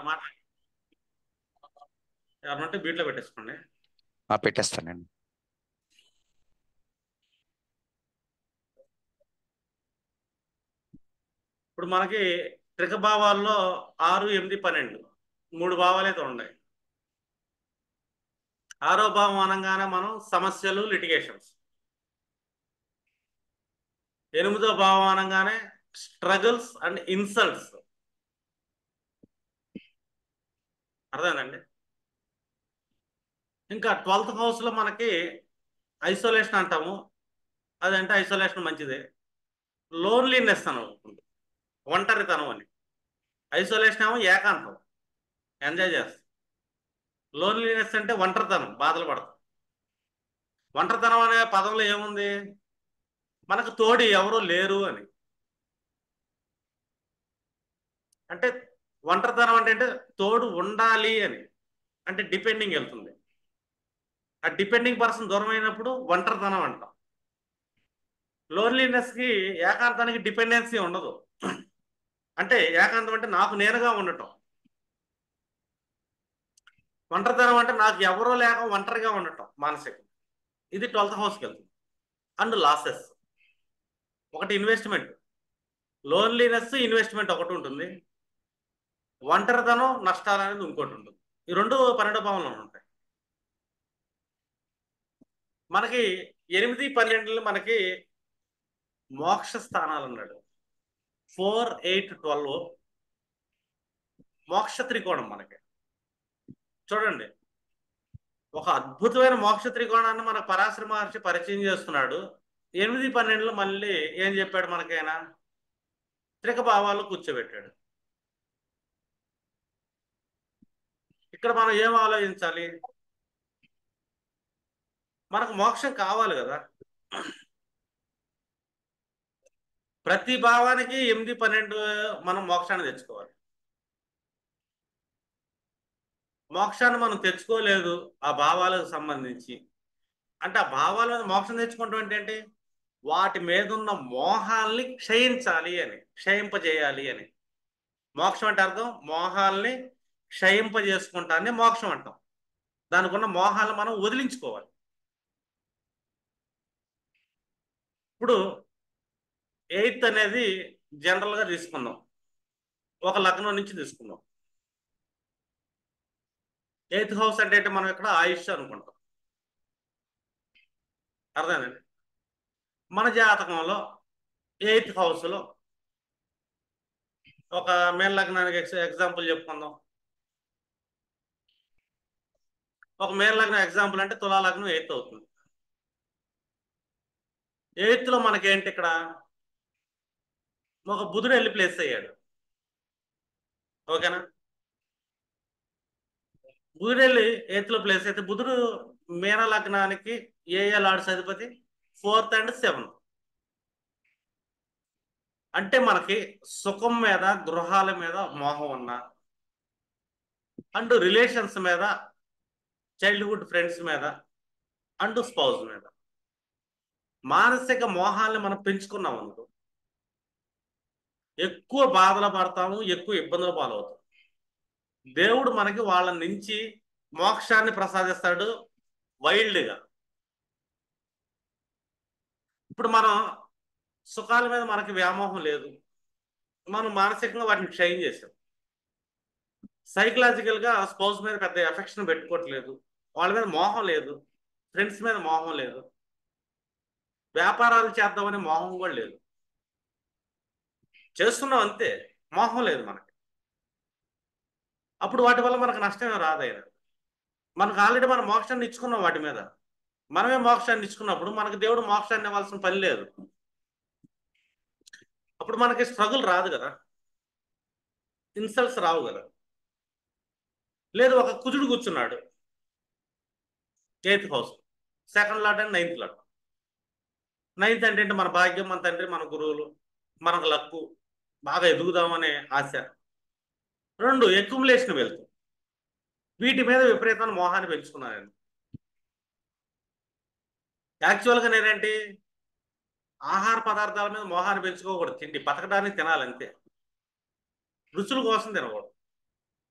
మాట ఎవరంటే బీట్లో పెట్టేసుకోండి. పెట్టేస్తానండి. ఇప్పుడు మనకి త్రిక భావాల్లో 6, 8, 12 3 భావాలైతే ఉన్నాయి. 6వ భావం అనగానే మనం సమస్యలు, లిటిగేషన్స్. 8వ భావం అనగానే స్ట్రగుల్స్ అండ్ ఇన్సల్ట్స్. అర్థమైందండి? ఇంకా 12th హౌస్లో మనకి ఐసోలేషన్ అంటాము. అదంటే ఐసోలేషన్ మంచిదే. లోన్లీనెస్ అని ఉంటుంది, ఒంటరితనం అని. ఐసోలేషన్ ఏమో ఏకాంతం, ఎంజాయ్ చేస్తాం. లోన్లీనెస్ అంటే ఒంటరితనం, బాధలు పడతాం. ఒంటరితనం అనే పదంలో ఏముంది? మనకు తోడి ఎవరూ లేరు అని. అంటే ఒంటరితనం అంటే తోడు ఉండాలి అని, అంటే డిపెండింగ్ వెళ్తుంది. ఆ డిపెండింగ్ పర్సన్ దూరం అయినప్పుడు ఒంటరితనం అంటాం. లోన్లీనెస్కి, ఏకాంతానికి డిపెండెన్సీ ఉండదు. అంటే ఏకాంతం అంటే నాకు నేనుగా ఉండటం. ఒంటరితనం అంటే నాకు ఎవరో లేక ఒంటరిగా ఉండటం, మానసికం. ఇది 12th హౌస్కి వెళ్తుంది. అండ్ లాసెస్ ఒకటి, ఇన్వెస్ట్మెంట్. లోన్లీనెస్, ఇన్వెస్ట్మెంట్ ఒకటి ఉంటుంది. ఒంటరితనం, నష్టాలు అనేది ఇంకోటి ఉంటుంది. ఈ రెండు 12వ భావంలో ఉంటాయి. మనకి 8, 12 మనకి మోక్ష స్థానాలు అన్నాడు. 4, 8, 12 మోక్ష త్రికోణం. మనకి చూడండి, ఒక అద్భుతమైన మోక్ష త్రికోణాన్ని మన పరాశర మహర్షి పరిచయం చేస్తున్నాడు. 8, 12 మళ్ళీ ఏం చెప్పాడు మనకైనా? త్రిక భావాలు కూర్చోబెట్టాడు. ఇక్కడ మనం ఏం ఆలోచించాలి? మనకు మోక్షం కావాలి కదా. ప్రతి భావానికి 8, 12 మనం మోక్షాన్ని తెచ్చుకోవాలి. మోక్షాన్ని మనం తెచ్చుకోలేదు ఆ భావాలకు సంబంధించి. అంటే ఆ భావాల మోక్షం తెచ్చుకోవడం ఏంటంటే వాటి మీద ఉన్న మోహాల్ని క్షయించాలి అని, క్షయింపజేయాలి అని. మోక్షం అంటే అర్థం మోహాల్ని క్షయింపజేసుకుంటానే మోక్షం అంటాం. దానికి ఉన్న మోహాలను మనం వదిలించుకోవాలి. ఇప్పుడు 8th అనేది జనరల్గా తీసుకుందాం, ఒక లగ్నం నుంచి తీసుకుందాం. 8th హౌస్ అంటే మనం ఇక్కడ ఆయుష్ అనుకుంటాం. అర్థమేనండి? మన జాతకంలో 8th హౌస్లో ఒక మేల్ లగ్నానికి ఎగ్జాంపుల్ చెప్పుకుందాం. ఒక మేల్ లగ్నం ఎగ్జాంపుల్ అంటే తులా లగ్నం 8th అవుతుంది. 8th లో మనకేంటి? ఇక్కడ ఒక బుధుడు వెళ్ళి ప్లేస్ అయ్యాడు. ఓకేనా? బుధుడు వెళ్ళి 8th లో ప్లేస్ అయితే బుధుడు మీన లగ్నానికి ఏ లార్డ్స్ అధిపతి? 4th and 7th. అంటే మనకి సుఖం మీద, గృహాల మీద మోహం ఉన్నా, అండ్ రిలేషన్స్ మీద, చైల్డ్హుడ్ ఫ్రెండ్స్ మీద, అండ్ స్పౌజ్ మీద మానసిక మోహాల్ని మనం పెంచుకున్నాం అనుకో, ఎక్కువ బాధలు పడతాము, ఎక్కువ ఇబ్బందులు పాలవుతాం. దేవుడు మనకి వాళ్ళ నుంచి మోక్షాన్ని ప్రసాదిస్తాడు వైల్డ్గా. ఇప్పుడు మనం సుఖాల మీద మనకి వ్యామోహం లేదు, మనం మానసికంగా వాటిని క్షయం చేసాం. సైకలాజికల్గా స్పౌస్ మీద పెద్ద ఎఫెక్షన్ పెట్టుకోవట్లేదు, వాళ్ళ మీద మోహం లేదు, ఫ్రెండ్స్ మీద మోహం లేదు, వ్యాపారాలు చేద్దామనే మోహం కూడా లేదు. చేస్తున్నాం అంతే, మోహం లేదు మనకి. అప్పుడు వాటి వల్ల మనకు నష్టమే రాదైనా. మనకు ఆల్రెడీ మనం మోక్షాన్ని ఇచ్చుకున్నాం వాటి మీద. మనమే మోక్షాన్ని ఇచ్చుకున్నప్పుడు మనకు దేవుడు మోక్షాన్ని ఇవ్వాల్సిన పని లేదు. అప్పుడు మనకి స్ట్రగుల్ రాదు కదా, ఇన్సల్ట్స్ రావు కదా. లేదు, ఒక కుజుడు కూర్చున్నాడు 8th house, 2nd lot and 9th lot. 9th అంటే మన భాగ్యం, మన తండ్రి, మన గురువులు, మనకు లక్కు, బాగా ఎదుగుదామనే ఆశ. 2 అక్యుములేషన్ వెళ్తాం. వీటి మీద విపరీతమైన మోహాన్ని పెంచుకున్నాను నేను. యాక్చువల్గా నేనేంటి, ఆహార పదార్థాల మీద మోహాన్ని పెంచుకోకూడదు. తిండి బతకడానికి తినాలంతే, రుచుల కోసం తినకూడదు.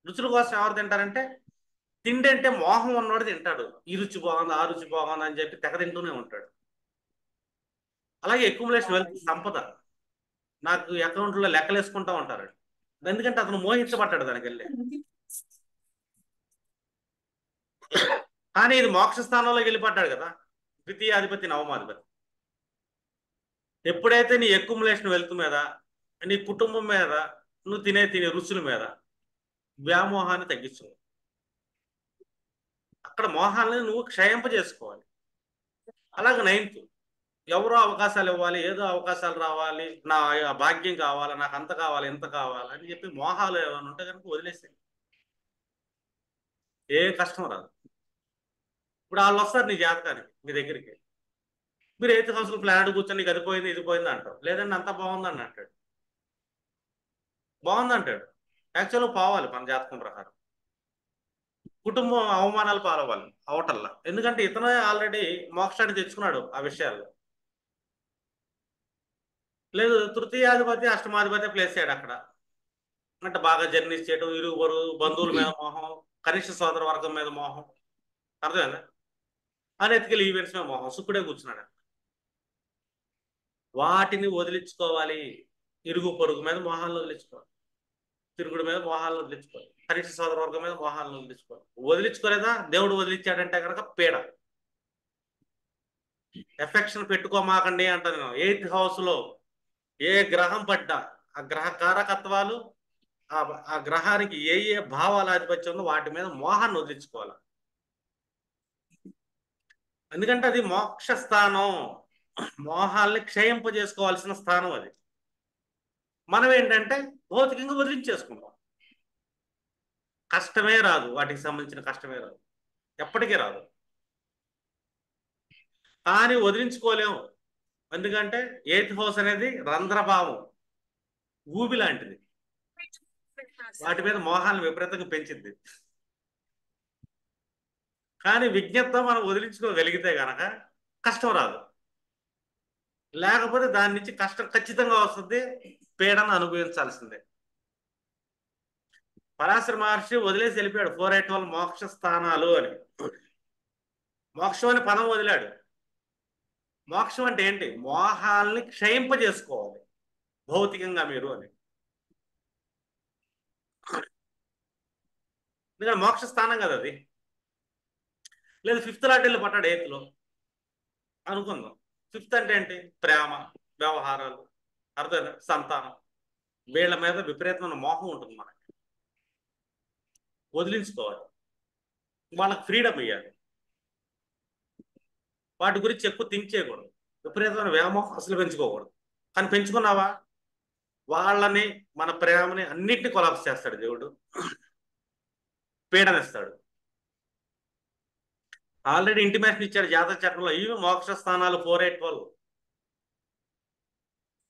రుచుల కోసం ఎవరు తింటారంటే, తిండి అంటే మోహం ఉన్నవాడు తింటాడు. ఈ రుచి బాగుంది, ఆ రుచి బాగుంది అని చెప్పి తెగ తింటూనే ఉంటాడు. అలాగే అక్యుములేషన్ వెల్త్ సంపద. నాకు అకౌంట్లో లెక్కలు వేసుకుంటా ఉంటారు. ఎందుకంటే అతను మోహించబడ్డాడు దానికి వెళ్ళి. కానీ ఇది మోక్ష స్థానంలోకి వెళ్ళిపడ్డాడు కదా, ద్వితీయాధిపతి నవమాధిపతి. ఎప్పుడైతే నీ అక్యుములేషన్ వెల్త్ మీద, నీ కుటుంబం మీద, నువ్వు తినే రుచుల మీద వ్యామోహాన్ని తగ్గించు. అక్కడ మోహాన్ని నువ్వు క్షయింపజేసుకోవాలి. అలాగే నైన్త్, ఎవరో అవకాశాలు ఇవ్వాలి, ఏదో అవకాశాలు రావాలి, నా భాగ్యం కావాలి, నాకు అంత కావాలి, ఇంత కావాలి అని చెప్పి మోహాలు ఏమైనా ఉంటే కనుక వదిలేస్తాయి. ఏ కష్టం రాదు. ఇప్పుడు వాళ్ళు వస్తారు నీ జాతకానికి, మీ దగ్గరికి. మీరు 8th హౌస్లో ప్లానెట్ కూర్చొని నీకు అది పోయింది, ఇది పోయింది అంటారు. లేదండి అంతా బాగుందని అంటాడు. బాగుంది అంటాడు. యాక్చువల్గా పోవాలి మన జాతకం ప్రకారం. కుటుంబం అవమానాలు పాలవ్వాలి అవటల్లా. ఎందుకంటే ఇతనే ఆల్రెడీ మోక్షాన్ని తెచ్చుకున్నాడు ఆ విషయాల్లో. లేదు, తృతీయాధిపతి అష్టమాధిపతి ప్లేస్ చేయడు అక్కడ. అంటే బాగా జర్నీస్ చేయడం, ఇరుగు పొరుగు బంధువుల మీద మోహం, కనిష్ట సోదర వర్గం మీద మోహం, అర్థమైందా? అనెతికల్ ఈవెంట్స్ మీద మోహం, శుక్రుడే కూర్చున్నాడు. వాటిని వదిలించుకోవాలి. ఇరుగు పొరుగు మీద మోహాలను వదిలించుకోవాలి, తిరుగుడు మీద మోహాలను వదిలించుకోవాలి, కనిష్ట సోదర వర్గం మీద మోహాలను వదిలించుకోవాలి. వదిలించుకోలేదా, దేవుడు వదిలించాడంటే కనుక పీడ. ఎఫెక్షన్ పెట్టుకోమాకండి అంటాను నేను. 8th హౌస్లో ఏ గ్రహం పడ్డా ఆ గ్రహ కారకత్వాలు, ఆ గ్రహానికి ఏ ఏ భావాల ఆధిపత్యం ఉందో వాటి మీద మోహాన్ని వదిలించుకోవాలి. ఎందుకంటే అది మోక్ష స్థానం, మోహాల్ని క్షయింపజేసుకోవాల్సిన స్థానం అది. మనం ఏంటంటే భౌతికంగా వదిలించేసుకుంటాం. కష్టమే రాదు, వాటికి సంబంధించిన కష్టమే రాదు, ఎప్పటికీ రాదు. కానీ వదిలించుకోలేము. ఎందుకంటే 8th హౌస్ అనేది రంధ్రభావం, ఊబి లాంటిది. వాటి మీద మోహాలను విపరీతంగా పెంచింది. కానీ విజ్ఞతతో మనం వదిలించుకోగలిగితే గనక కష్టం రాదు. లేకపోతే దాని నుంచి కష్టం ఖచ్చితంగా వస్తుంది, పీడను అనుభవించాల్సిందే. పరాశర మహర్షి వదిలేసి వెళ్ళిపోయాడు 481 మోక్ష స్థానాలు అని. మోక్షం అని పదం వదిలాడు. మోక్షం అంటే ఏంటి? మోహాల్ని క్షయింపజేసుకోవాలి భౌతికంగా మీరు అని. ఎందుకంటే మోక్ష స్థానం కదా అది. లేదు 5th లాటరీలో పట్టాడు 8th అనుకుందాం. 5th అంటే ఏంటి? ప్రేమ, వ్యవహారాలు, అర్థం, సంతానం, వీళ్ళ మీద విపరీతమైన మోహం ఉంటుంది మనకి. వదిలించుకోవాలి, వాళ్ళకి ఫ్రీడమ్ ఇవ్వాలి. వాటి గురించి ఎక్కువ థింక్ చేయకూడదు, విపరీతమైన వ్యామోహం అసలు పెంచుకోకూడదు. కానీ పెంచుకున్నావా, వాళ్ళని, మన ప్రేమని అన్నిటిని కొలాప్స్ చేస్తాడు దేవుడు, పీడనిస్తాడు. ఆల్రెడీ ఇంటిమేషన్ ఇచ్చాడు జాతక చక్రంలో, ఇవి మోక్ష స్థానాలు 4, 8, 12.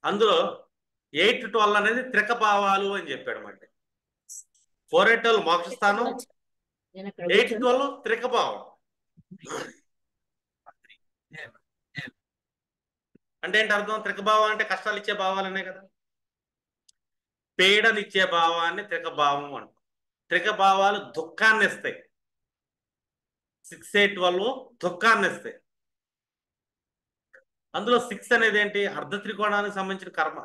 అందులో 8-12 అనేది త్రికభావాలు అని చెప్పాడు. మళ్ళీ 4-8-12 మోక్ష స్థానం, 8-12 త్రికభావం. అంటే ఏంటి అర్థం? త్రికభావం అంటే కష్టాలు ఇచ్చే భావాలనే కదా. పీడనిచ్చే భావాన్ని త్రికభావం అంటాం. త్రికభావాలు దుఃఖాన్ని ఇస్తాయి. 6-8-12 దుఃఖాన్ని ఇస్తాయి. అందులో 6 అనేది ఏంటి? అర్ధ త్రికోణానికి సంబంధించిన కర్మ,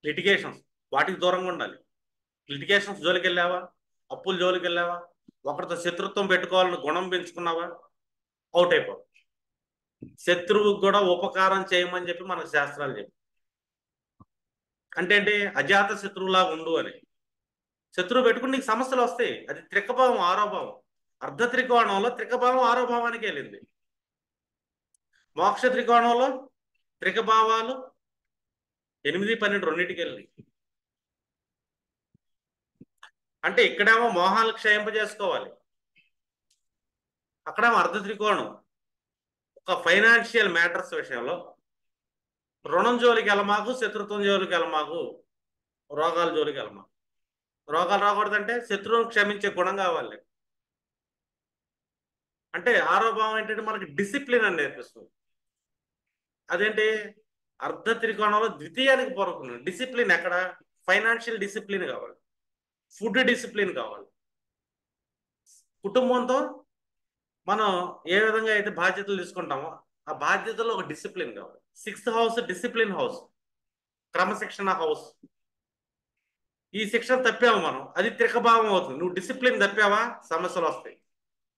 లిటిగేషన్స్, వాటికి దూరంగా ఉండాలి. లిటిగేషన్స్ జోలికి వెళ్ళావా, అప్పుల జోలికి వెళ్ళావా, ఒకరితో శత్రుత్వం పెట్టుకోవాలని గుణం పెంచుకున్నావా, అవుట్ అయిపోవు. శత్రువుకు కూడా ఉపకారం చేయమని చెప్పి మనకు శాస్త్రాలు చెప్పి. అంటే ఏంటి? అజాత శత్రువులా ఉండు అని. శత్రువు పెట్టుకుని నీకు సమస్యలు వస్తాయి. అది త్రికభావం, 6వ భావం. అర్ధ త్రికోణంలో త్రికభావం 6వ భావానికి వెళ్ళింది. మోక్ష త్రికోణంలో త్రికభావాలు 8, 12 రెండింటికి వెళ్ళింది. అంటే ఇక్కడేమో మోహాలు క్షయింపజేసుకోవాలి, అక్కడేమో అర్ధ త్రికోణం. ఒక ఫైనాన్షియల్ మ్యాటర్స్ విషయంలో రుణం జోలికి వెళ్ళమాకు, శత్రుత్వం జోలికి వెళ్ళమాకు, రోగాల జోలికి వెళ్ళమాకు. రోగాలు రాకూడదంటే శత్రువును క్షమించే గుణం కావాలి. అంటే 6వ భావం ఏంటంటే మనకి డిసిప్లిన్ అని నేర్పిస్తుంది. అదేంటి? అర్ధ త్రికోణంలో ద్వితీయానికి పూర్వకం డిసిప్లిన్. ఎక్కడ? ఫైనాన్షియల్ డిసిప్లిన్ కావాలి. ఫుడ్ డిసిప్లిన్ కావాలి. కుటుంబంతో మనం ఏ విధంగా అయితే బాధ్యతలు తీసుకుంటామో ఆ బాధ్యతలో ఒక డిసిప్లిన్ కావాలి. 6th హౌస్ డిసిప్లిన్ హౌస్, క్రమశిక్షణ హౌస్. ఈ శిక్షణ తప్పాము మనం, అది త్రికభావం అవుతుంది. నువ్వు డిసిప్లిన్ తప్పావా, సమస్యలు వస్తాయి.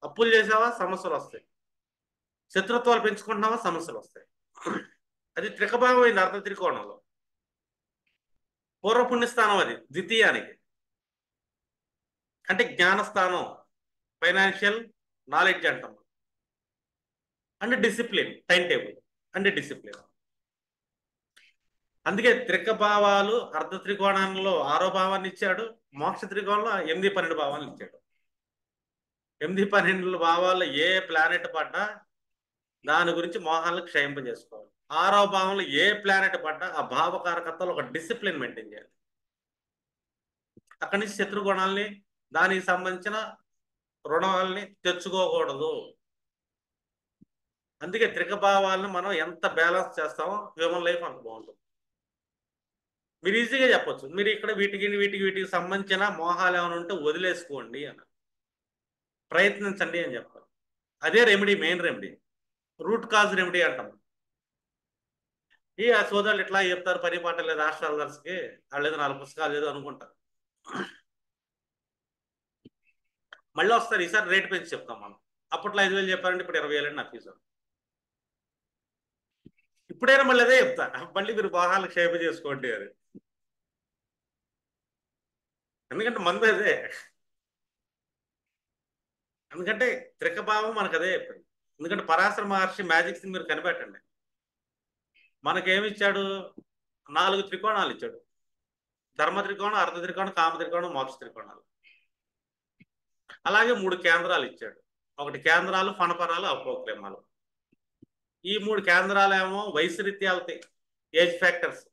అప్పులు చేసావా, సమస్యలు వస్తాయి. శత్రుత్వాలు పెంచుకుంటున్నావా, సమస్యలు వస్తాయి. అది త్రికభావం అయింది అర్ధ త్రికోణంలో. పూర్వపుణ్యస్థానం అది ద్వితీయానికి, అంటే జ్ఞానస్థానం, ఫైనాన్షియల్ నాలెడ్జ్ అంటాం. అంటే డిసిప్లిన్, టైం టేబుల్ అంటే డిసిప్లిన్. అందుకే త్రికభావాలు అర్ధ త్రికోణంలో 6వ భావాన్ని ఇచ్చాడు, మోక్ష త్రికోణంలో 8, 12 భావాలను ఇచ్చాడు. 8, 12 భావాల్లో ఏ ప్లానెట్ పడ్డా దాని గురించి మోహాలను క్షయింపజేసుకోవాలి. 6వ భావంలో ఏ ప్లానెట్ పడ్డా ఆ భావకారకత్వాలు ఒక డిసిప్లిన్ మెయింటైన్ చేయాలి. అక్కడి నుంచి శత్రుగుణాలని, దానికి సంబంధించిన రుణాలని తెచ్చుకోకూడదు. అందుకే త్రికభావాలను మనం ఎంత బ్యాలెన్స్ చేస్తామో హ్యూమన్ లైఫ్ అంత బాగుంటుంది. మీరు ఈజీగా చెప్పొచ్చు, మీరు ఇక్కడ వీటికి సంబంధించిన మోహాలు ఏమైనా ఉంటే వదిలేసుకోండి అని, ప్రయత్నించండి అని చెప్పాలి. అదే remedy, main remedy, root cause remedy అంటాం. ఆ సోదరులు ఇట్లా చెప్తారు, పని పాట లేదు ఆస్ట్రాలజర్స్కి, వాళ్ళు ఏదో 4 పుస్తకాలు ఏదో అనుకుంటారు. మళ్ళీ వస్తారు, ఈసారి రేటు పెంచి చెప్తాం మనం. అప్పట్లో 5,000 చెప్పారంటే ఇప్పుడు 20,000 నా ఫీజు. ఇప్పుడైనా మళ్ళీ అదే చెప్తా, మళ్ళీ మీరు మోహాలు క్షేమ చేసుకోండి అని. ఎందుకంటే మంది అదే. ఎందుకంటే త్రికభావం మనకు అదే చెప్పింది. ఎందుకంటే పరాశర మహర్షి మ్యాజిక్స్ మీరు కనిపెట్టండి. మనకేమి ఇచ్చాడు? 4 త్రికోణాలు ఇచ్చాడు. ధర్మ త్రికోణం, అర్ధ త్రికోణం, కామ త్రికోణం, మోక్ష త్రికోణాలు. అలాగే 3 కేంద్రాలు ఇచ్చాడు. ఒకటి కేంద్రాలు, ఫణపరాలు, అపోక్లేమాలు. ఈ 3 కేంద్రాలేమో వయసు రీత్యాలతో ఏజ్ ఫ్యాక్టర్స్.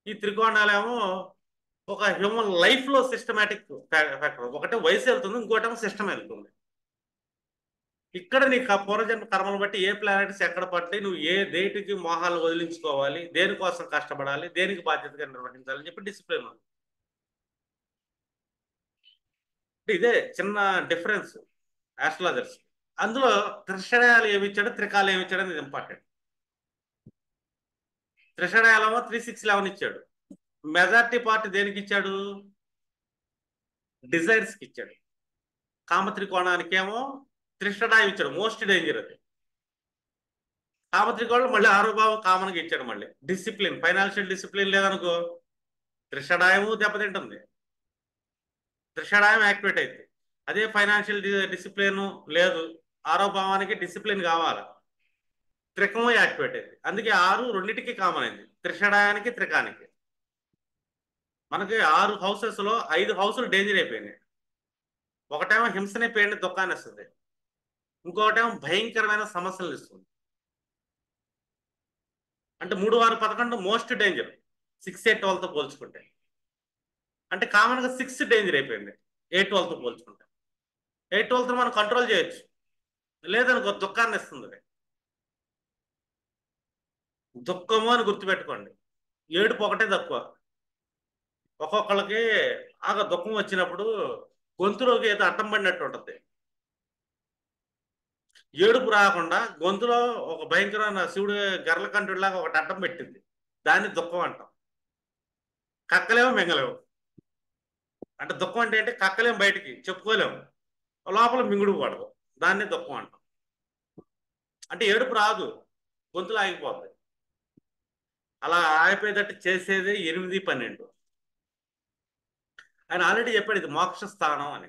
ఈ త్రికోణాలేమో ఒక హ్యూమన్ లైఫ్ లో సిస్టమేటిక్ ఫ్యాక్టర్. ఒకటే వయసు వెళ్తుంది, ఇంకోటేమో సిస్టమ్ వెళ్తుంది. ఇక్కడ నీ పూర్వజన్మ కర్మలు బట్టి ఏ ప్లానెట్స్ ఎక్కడ పట్టాయి, నువ్వు ఏ దేటికి మోహాలు వదిలించుకోవాలి, దేనికోసం కష్టపడాలి, దేనికి బాధ్యతగా నిర్వహించాలని చెప్పి డిసిప్లిన్ ఉంది. ఇదే చిన్న డిఫరెన్స్ ఆస్ట్రాలజర్స్. అందులో త్రిషణయాలు ఏమి ఇచ్చాడు, త్రికాలు ఏమి ఇచ్చాడు అనేది ఇంపార్టెంట్. త్రిషణయాలేమో 3, 6, 11 ఇచ్చాడు. మెజారిటీ పార్ట్ దేనికి ఇచ్చాడు? డిజైర్స్ కి ఇచ్చాడు. కామత్రికోణానికి ఏమో త్రిషణాయం ఇచ్చాడు, మోస్ట్ డేంజర్ అది. కామత్రికోణం మళ్ళీ 6వ భావం కామన్గా ఇచ్చాడు. మళ్ళీ డిసిప్లిన్, ఫైనాన్షియల్ డిసిప్లిన్ లేదనుకో త్రిషణాయము దెబ్బతింటుంది, త్రిషణాయం యాక్టివేట్ అయితే. అదే ఫైనాన్షియల్ డిసిప్లిన్ లేదు, 6వ భావానికి డిసిప్లిన్ కావాలి, త్రికము యాక్టివేట్ అయింది. అందుకే 6 రెండింటికి కామన్ అయింది, త్రిషణాయానికి, త్రికానికి. మనకి 6 హౌసెస్ లో 5 హౌసులు డేంజర్ అయిపోయినాయి. ఒకటేమో హింసనే పేరుని దుఃఖాన్ని ఇస్తుంది, ఇంకొకటేమో భయంకరమైన సమస్యలు ఇస్తుంది. అంటే 3, 6, 11 మోస్ట్ డేంజర్ 6, 8, 12తో పోల్చుకుంటే. అంటే కామన్గా 6 డేంజర్ అయిపోయింది 8, 12తో పోల్చుకుంటే. 8, 12తో మనం కంట్రోల్ చేయొచ్చు, లేదనుకో దుఃఖాన్ని ఇస్తుంది అది. దుఃఖము అని గుర్తుపెట్టుకోండి, ఏడుపు ఒకటే తక్కువ. ఒక్కొక్కళ్ళకి ఆగా దుఃఖం వచ్చినప్పుడు గొంతులోకి ఏదో అడ్డం పడినట్టు ఉంటుంది. ఏడుపు రాకుండా గొంతులో ఒక భయంకరమైన శివుడు గర్ల కంటుడిలాగా ఒకటి అడ్డం పెట్టింది, దాన్ని దుఃఖం అంటాం. కక్కలేమో మింగలేము. అంటే దుఃఖం అంటే కక్కలేము, బయటికి చెప్పుకోలేము, లోపల మింగుడు పడదు, దాన్ని దుఃఖం అంటాం. అంటే ఏడుపు రాదు, గొంతులో ఆగిపోద్ది. అలా ఆగిపోయేటట్టు చేసేది 8, 12. ఆయన ఆల్రెడీ చెప్పాడు ఇది మోక్ష స్థానం అని.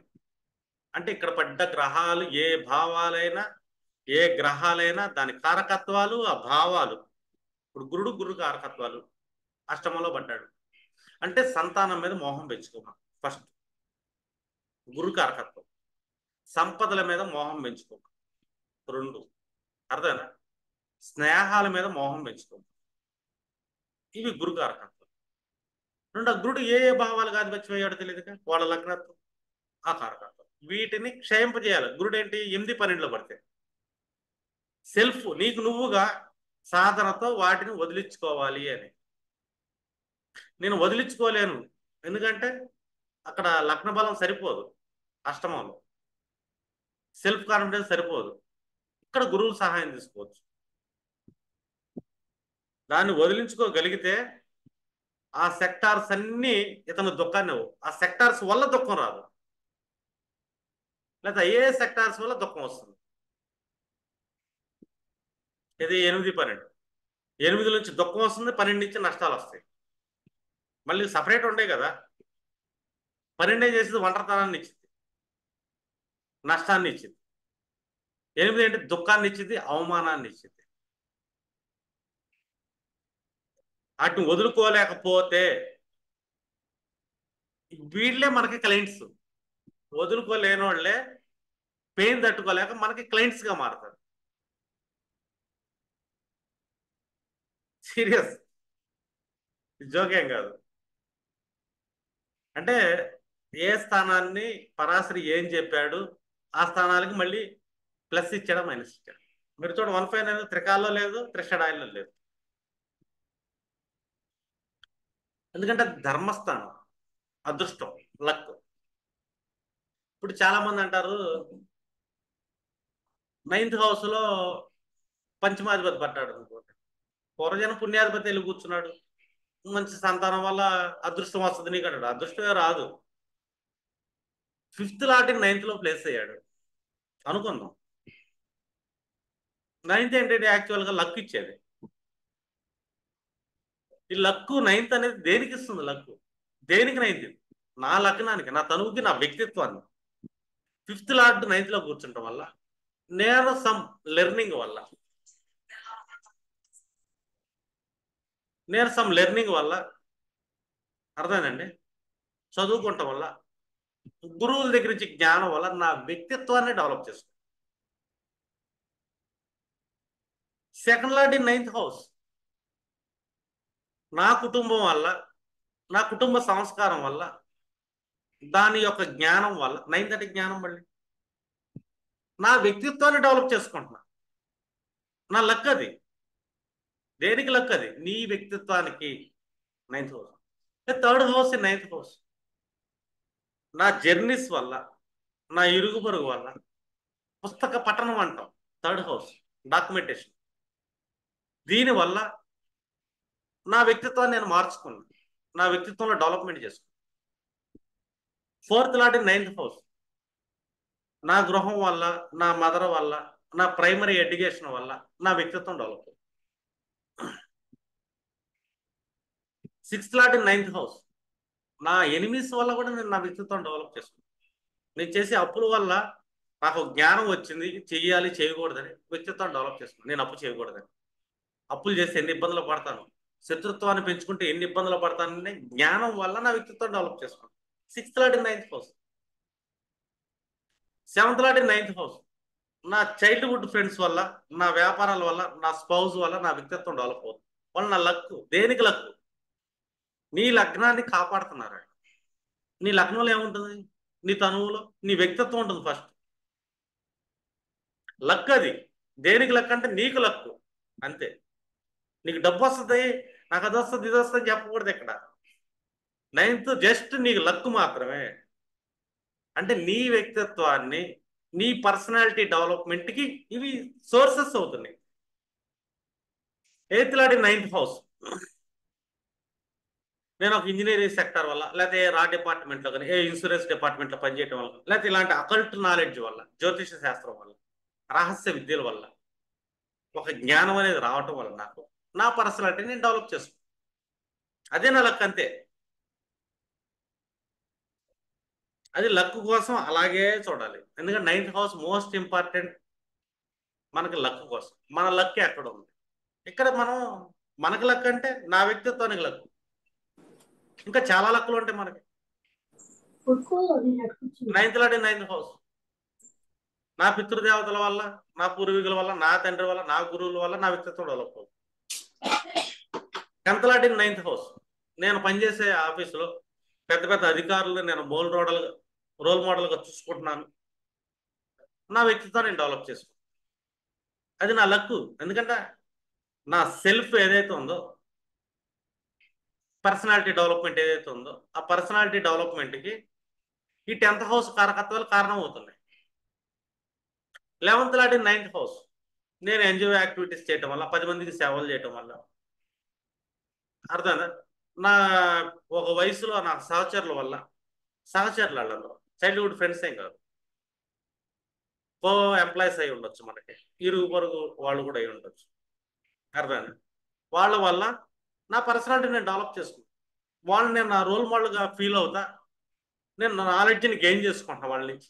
అంటే ఇక్కడ పడ్డ గ్రహాలు, ఏ భావాలైనా, ఏ గ్రహాలైనా దాని కారకత్వాలు, ఆ భావాలు. ఇప్పుడు గురుడు కారకత్వాలు అష్టమంలో పడ్డాడు అంటే సంతానం మీద మోహం పెంచుకోమా. ఫస్ట్ గురు కారకత్వం. సంపదల మీద మోహం పెంచుకోమా. 2 అర్థమైనా, స్నేహాల మీద మోహం పెంచుకోమా. ఇవి గురు కారకత్వం. 2 గురుడు ఏ భావాలుగా ఆధిపత్యం అయ్యాడో తెలియదుగా, వాళ్ళ లగ్నత్వం, ఆ కారకత్వం. వీటిని క్షయింపజేయాలి. గురుడు ఏంటి? 8, 12లో పడితే సెల్ఫ్ నీకు నువ్వుగా సాధనతో వాటిని వదిలించుకోవాలి అని. నేను వదిలించుకోలేను, ఎందుకంటే అక్కడ లగ్న బలం సరిపోదు, అష్టమంలో సెల్ఫ్ కాన్ఫిడెన్స్ సరిపోదు. ఇక్కడ గురువు సహాయం తీసుకోవచ్చు. దాన్ని వదిలించుకోగలిగితే ఆ సెక్టార్స్ అన్నీ ఇతను దుఃఖాన్ని ఆ సెక్టార్స్ వల్ల దుఃఖం రాదు, లేదా ఏ సెక్టార్స్ వల్ల దుఃఖం వస్తుంది. ఇది 8, 12. 8 నుంచి దుఃఖం వస్తుంది, 12 నుంచి నష్టాలు వస్తాయి. మళ్ళీ సపరేట్ ఉండే కదా. 12 చేసేది ఒంటరితనాన్ని ఇచ్చింది, నష్టాన్ని ఇచ్చింది. 8 అంటే దుఃఖాన్ని ఇచ్చింది, అవమానాన్ని ఇచ్చింది. వాటిని వదులుకోలేకపోతే వీళ్ళే మనకి క్లయింట్స్. వదులుకోలేని వాళ్ళే పెయిన్ తట్టుకోలేక మనకి క్లయింట్స్గా మారుతారు. సీరియస్, జోకేం కాదు. అంటే ఏ స్థానాన్ని పరాశరి ఏం చెప్పాడు ఆ స్థానాలకి మళ్ళీ ప్లస్ ఇచ్చాడా మైనస్ ఇచ్చాడు. మీరు చూడండి 159 త్రికాల్లో లేదు, త్రిషడాయిల్లో లేదు. ఎందుకంటే అది ధర్మస్థానం, అదృష్టం, లక్. ఇప్పుడు చాలా మంది అంటారు 9th హౌస్లో పంచమాధిపతి పడ్డాడు అనుకోండి, పూర్వజన పుణ్యాధిపతి వెళ్ళి కూర్చున్నాడు, మంచి సంతానం వల్ల అదృష్టం వస్తుంది నీకు అంటాడు. అదృష్టమే రాదు. 5th లాట్ని 9th లో ప్లేస్ అయ్యాడు అనుకుందాం. 9th ఏంటంటే యాక్చువల్గా లక్ ఇచ్చేది. ఈ లక్ 9th అనేది దేనికి ఇస్తుంది? లక్ దేనికి 9th? నా లగ్నానికి, నా తనువుకి, నా వ్యక్తిత్వాన్ని. 5th లార్డ్ 9th లో కూర్చుంటాం వల్ల నేను సమ్ లెర్నింగ్ వల్ల అర్థమైందండి, చదువుకుంటాం వల్ల, గురువుల దగ్గర నుంచి జ్ఞానం వల్ల నా వ్యక్తిత్వాన్ని డెవలప్ చేసుకుంటాం. 2nd lord in 9th house నా కుటుంబం వల్ల, నా కుటుంబ సంస్కారం వల్ల, దాని యొక్క జ్ఞానం వల్ల, 9th అంటే జ్ఞానం, మళ్ళీ నా వ్యక్తిత్వాన్ని డెవలప్ చేసుకుంటున్నా. నా లక్ అది. దేనికి లక్? అది నీ వ్యక్తిత్వానికి 9th house. 3rd house 9th house నా జర్నీస్ వల్ల, నా ఇరుగు పొరుగు వల్ల, పుస్తక పఠనం అంటాం 3rd హౌస్, డాక్యుమెంటేషన్. దీనివల్ల నా వ్యక్తిత్వాన్ని నేను మార్చుకున్నాను, నా వ్యక్తిత్వంలో డెవలప్మెంట్ చేసుకున్నాను. 4th లార్డ్ 9th హౌస్ నా గృహం వల్ల, నా మదర్ వల్ల, నా ప్రైమరీ ఎడ్యుకేషన్ వల్ల నా వ్యక్తిత్వం develop. 6th lord 9th house నా ఎనిమీస్ వల్ల కూడా నేను నా వ్యక్తిత్వం డెవలప్ చేసుకున్నాను. నేను చేసే అప్పుల వల్ల నాకు జ్ఞానం వచ్చింది, చెయ్యాలి చేయకూడదని వ్యక్తిత్వం డెవలప్ చేసుకున్నాను. నేను అప్పు చేయకూడదని, అప్పులు చేస్తే ఎన్ని ఇబ్బందులు పడతాను, శత్రుత్వాన్ని పెంచుకుంటే ఎన్ని ఇబ్బందులు పడతానని జ్ఞానం వల్ల నా వ్యక్తిత్వం డెవలప్ చేసుకున్నాను. 6th lord 9th house. 7th lord 9th house నా చైల్డ్హుడ్ ఫ్రెండ్స్ వల్ల, నా వ్యాపారాల వల్ల, నా స్పౌజ్ వల్ల నా వ్యక్తిత్వం డెవలప్ అవుతుంది. వాళ్ళు నా లక్. దేనికి లక్? నీ లగ్నాన్ని కాపాడుతున్నారు. నీ లగ్నంలో ఏముంటుంది? నీ తనువులో నీ వ్యక్తిత్వం ఉంటుంది ఫస్ట్. లక్ అది. దేనికి లక్ అంటే నీకు లక్ అంతే. నీకు డబ్బు వస్తుంది, నాకు అది వస్తుంది, ఇది వస్తుంది చెప్పకూడదు ఇక్కడ. 9th జస్ట్ నీకు లక్ మాత్రమే. అంటే నీ వ్యక్తిత్వాన్ని, నీ పర్సనాలిటీ డెవలప్మెంట్కి ఇవి సోర్సెస్ అవుతున్నాయి. 8th లార్డ్ 9th హౌస్ నేను ఒక ఇంజనీరింగ్ సెక్టర్ వల్ల, లేకపోతే ఏ రా డిపార్ట్మెంట్లో కానీ, ఏ ఇన్సూరెన్స్ డిపార్ట్మెంట్లో పనిచేయడం వల్ల, లేకపోతే ఇలాంటి అకల్ట్ నాలెడ్జ్ వల్ల, జ్యోతిష శాస్త్రం వల్ల, రహస్య విద్యల వల్ల, ఒక జ్ఞానం అనేది రావటం వల్ల నాకు నా పర్సనాలిటీని నేను డెవలప్ చేసుకున్నాను. అదే నా లక్, అంతే. అది లక్ కోసం అలాగే చూడాలి. ఎందుకంటే 9th హౌస్ మోస్ట్ ఇంపార్టెంట్ మనకి లక్ కోసం. మన లక్ ఎక్కడ ఉంది? ఇక్కడ మనం, మనకి లక్ అంటే నా వ్యక్తిత్వానికి లక్. ఇంకా చాలా లక్కులు ఉంటాయి మనకి. 9th లార్డ్ 9th హౌస్ నా పితృదేవతల వల్ల, నా పూర్వీకుల వల్ల, నా తండ్రి వల్ల, నా గురువుల వల్ల నా వ్యక్తిత్వం డెవలప్ అవుతుంది. 10th లార్డ్ 9th హౌస్ నేను పనిచేసే ఆఫీసులో పెద్ద పెద్ద అధికారులు నేను రోల్ మోడల్గా చూసుకుంటున్నాను. నా వ్యక్తిత్వాన్ని నేను డెవలప్ చేసుకుంటాను. అది నా లక్. ఎందుకంటే నా సెల్ఫ్ ఏదైతే ఉందో పర్సనాలిటీ డెవలప్మెంట్ ఏదైతే ఉందో ఆ పర్సనాలిటీ డెవలప్మెంట్కి ఈ 10th హౌస్ కారకత్వాలు కారణం అవుతున్నాయి. 11th లాంటి 9th హౌస్ నేను ఎన్జిఓ యాక్టివిటీస్ చేయటం వల్ల 10 మందికి సేవలు చేయటం వల్ల అర్థమైందా? నా ఒక వయసులో నా సహచరులలో చైల్డ్హుడ్ ఫ్రెండ్స్ ఏం కాదు, కో ఎంప్లాయీస్ అయి ఉండొచ్చు, మనకి ఇరుగు పొరుగు వాళ్ళు కూడా అయి ఉండొచ్చు. అర్థమైందా? వాళ్ళ వల్ల నా పర్సనాలిటీ నేను డెవలప్ చేసుకుంటాను. వాళ్ళు నేను నా రోల్ మోడల్గా ఫీల్ అవుతా, నేను నా నాలెడ్జ్ని గెయిన్ చేసుకుంటాను వాళ్ళ నుంచి.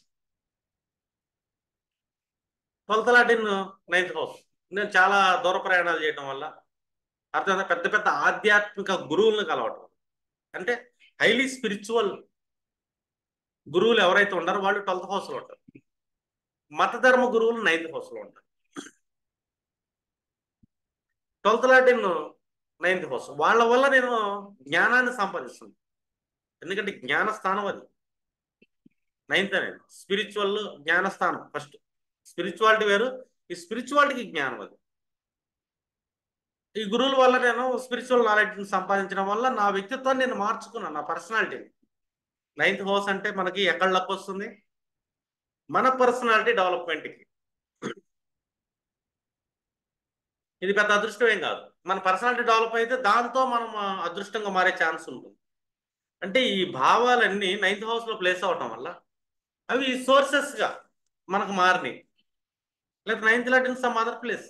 12th లాంటిన్ 9th హౌస్ నేను చాలా దూర ప్రయాణాలు చేయడం వల్ల అర్థమైందా, పెద్ద పెద్ద ఆధ్యాత్మిక గురువులను కలవటం, అంటే హైలీ స్పిరిచువల్ గురువులు ఎవరైతే ఉంటారో వాళ్ళు 12th హౌస్లో ఉంటారు. మతధర్మ గురువులు 9th హౌస్లో ఉంటారు. 12th లాంటిన్ 9th హౌస్ వాళ్ళ వల్ల నేను జ్ఞానాన్ని సంపాదిస్తున్నాను. ఎందుకంటే జ్ఞానస్థానం అది 9th అనేది స్పిరిచువల్ జ్ఞానస్థానం. ఫస్ట్ స్పిరిచువాలిటీ వేరు, ఈ స్పిరిచువాలిటీకి జ్ఞానం అది. ఈ గురువుల వల్ల నేను స్పిరిచువల్ నాలెడ్జ్ని సంపాదించడం వల్ల నా వ్యక్తిత్వాన్ని నేను మార్చుకున్నాను, నా పర్సనాలిటీని. 9th హౌస్ అంటే మనకి ఎక్కడ లక్ వస్తుంది? మన పర్సనాలిటీ డెవలప్మెంట్కి. ఇది పెద్ద అదృష్టం ఏం కాదు. మన పర్సనాలిటీ డెవలప్ అయితే దాంతో మనం అదృష్టంగా మారే ఛాన్స్ ఉంటుంది. అంటే ఈ భావాలన్నీ 9th హౌస్లో ప్లేస్ అవటం వల్ల అవి సోర్సెస్గా మనకు మారినాయి. లేదా 9th లాంటి సమ్ అదర్ ప్లేస్,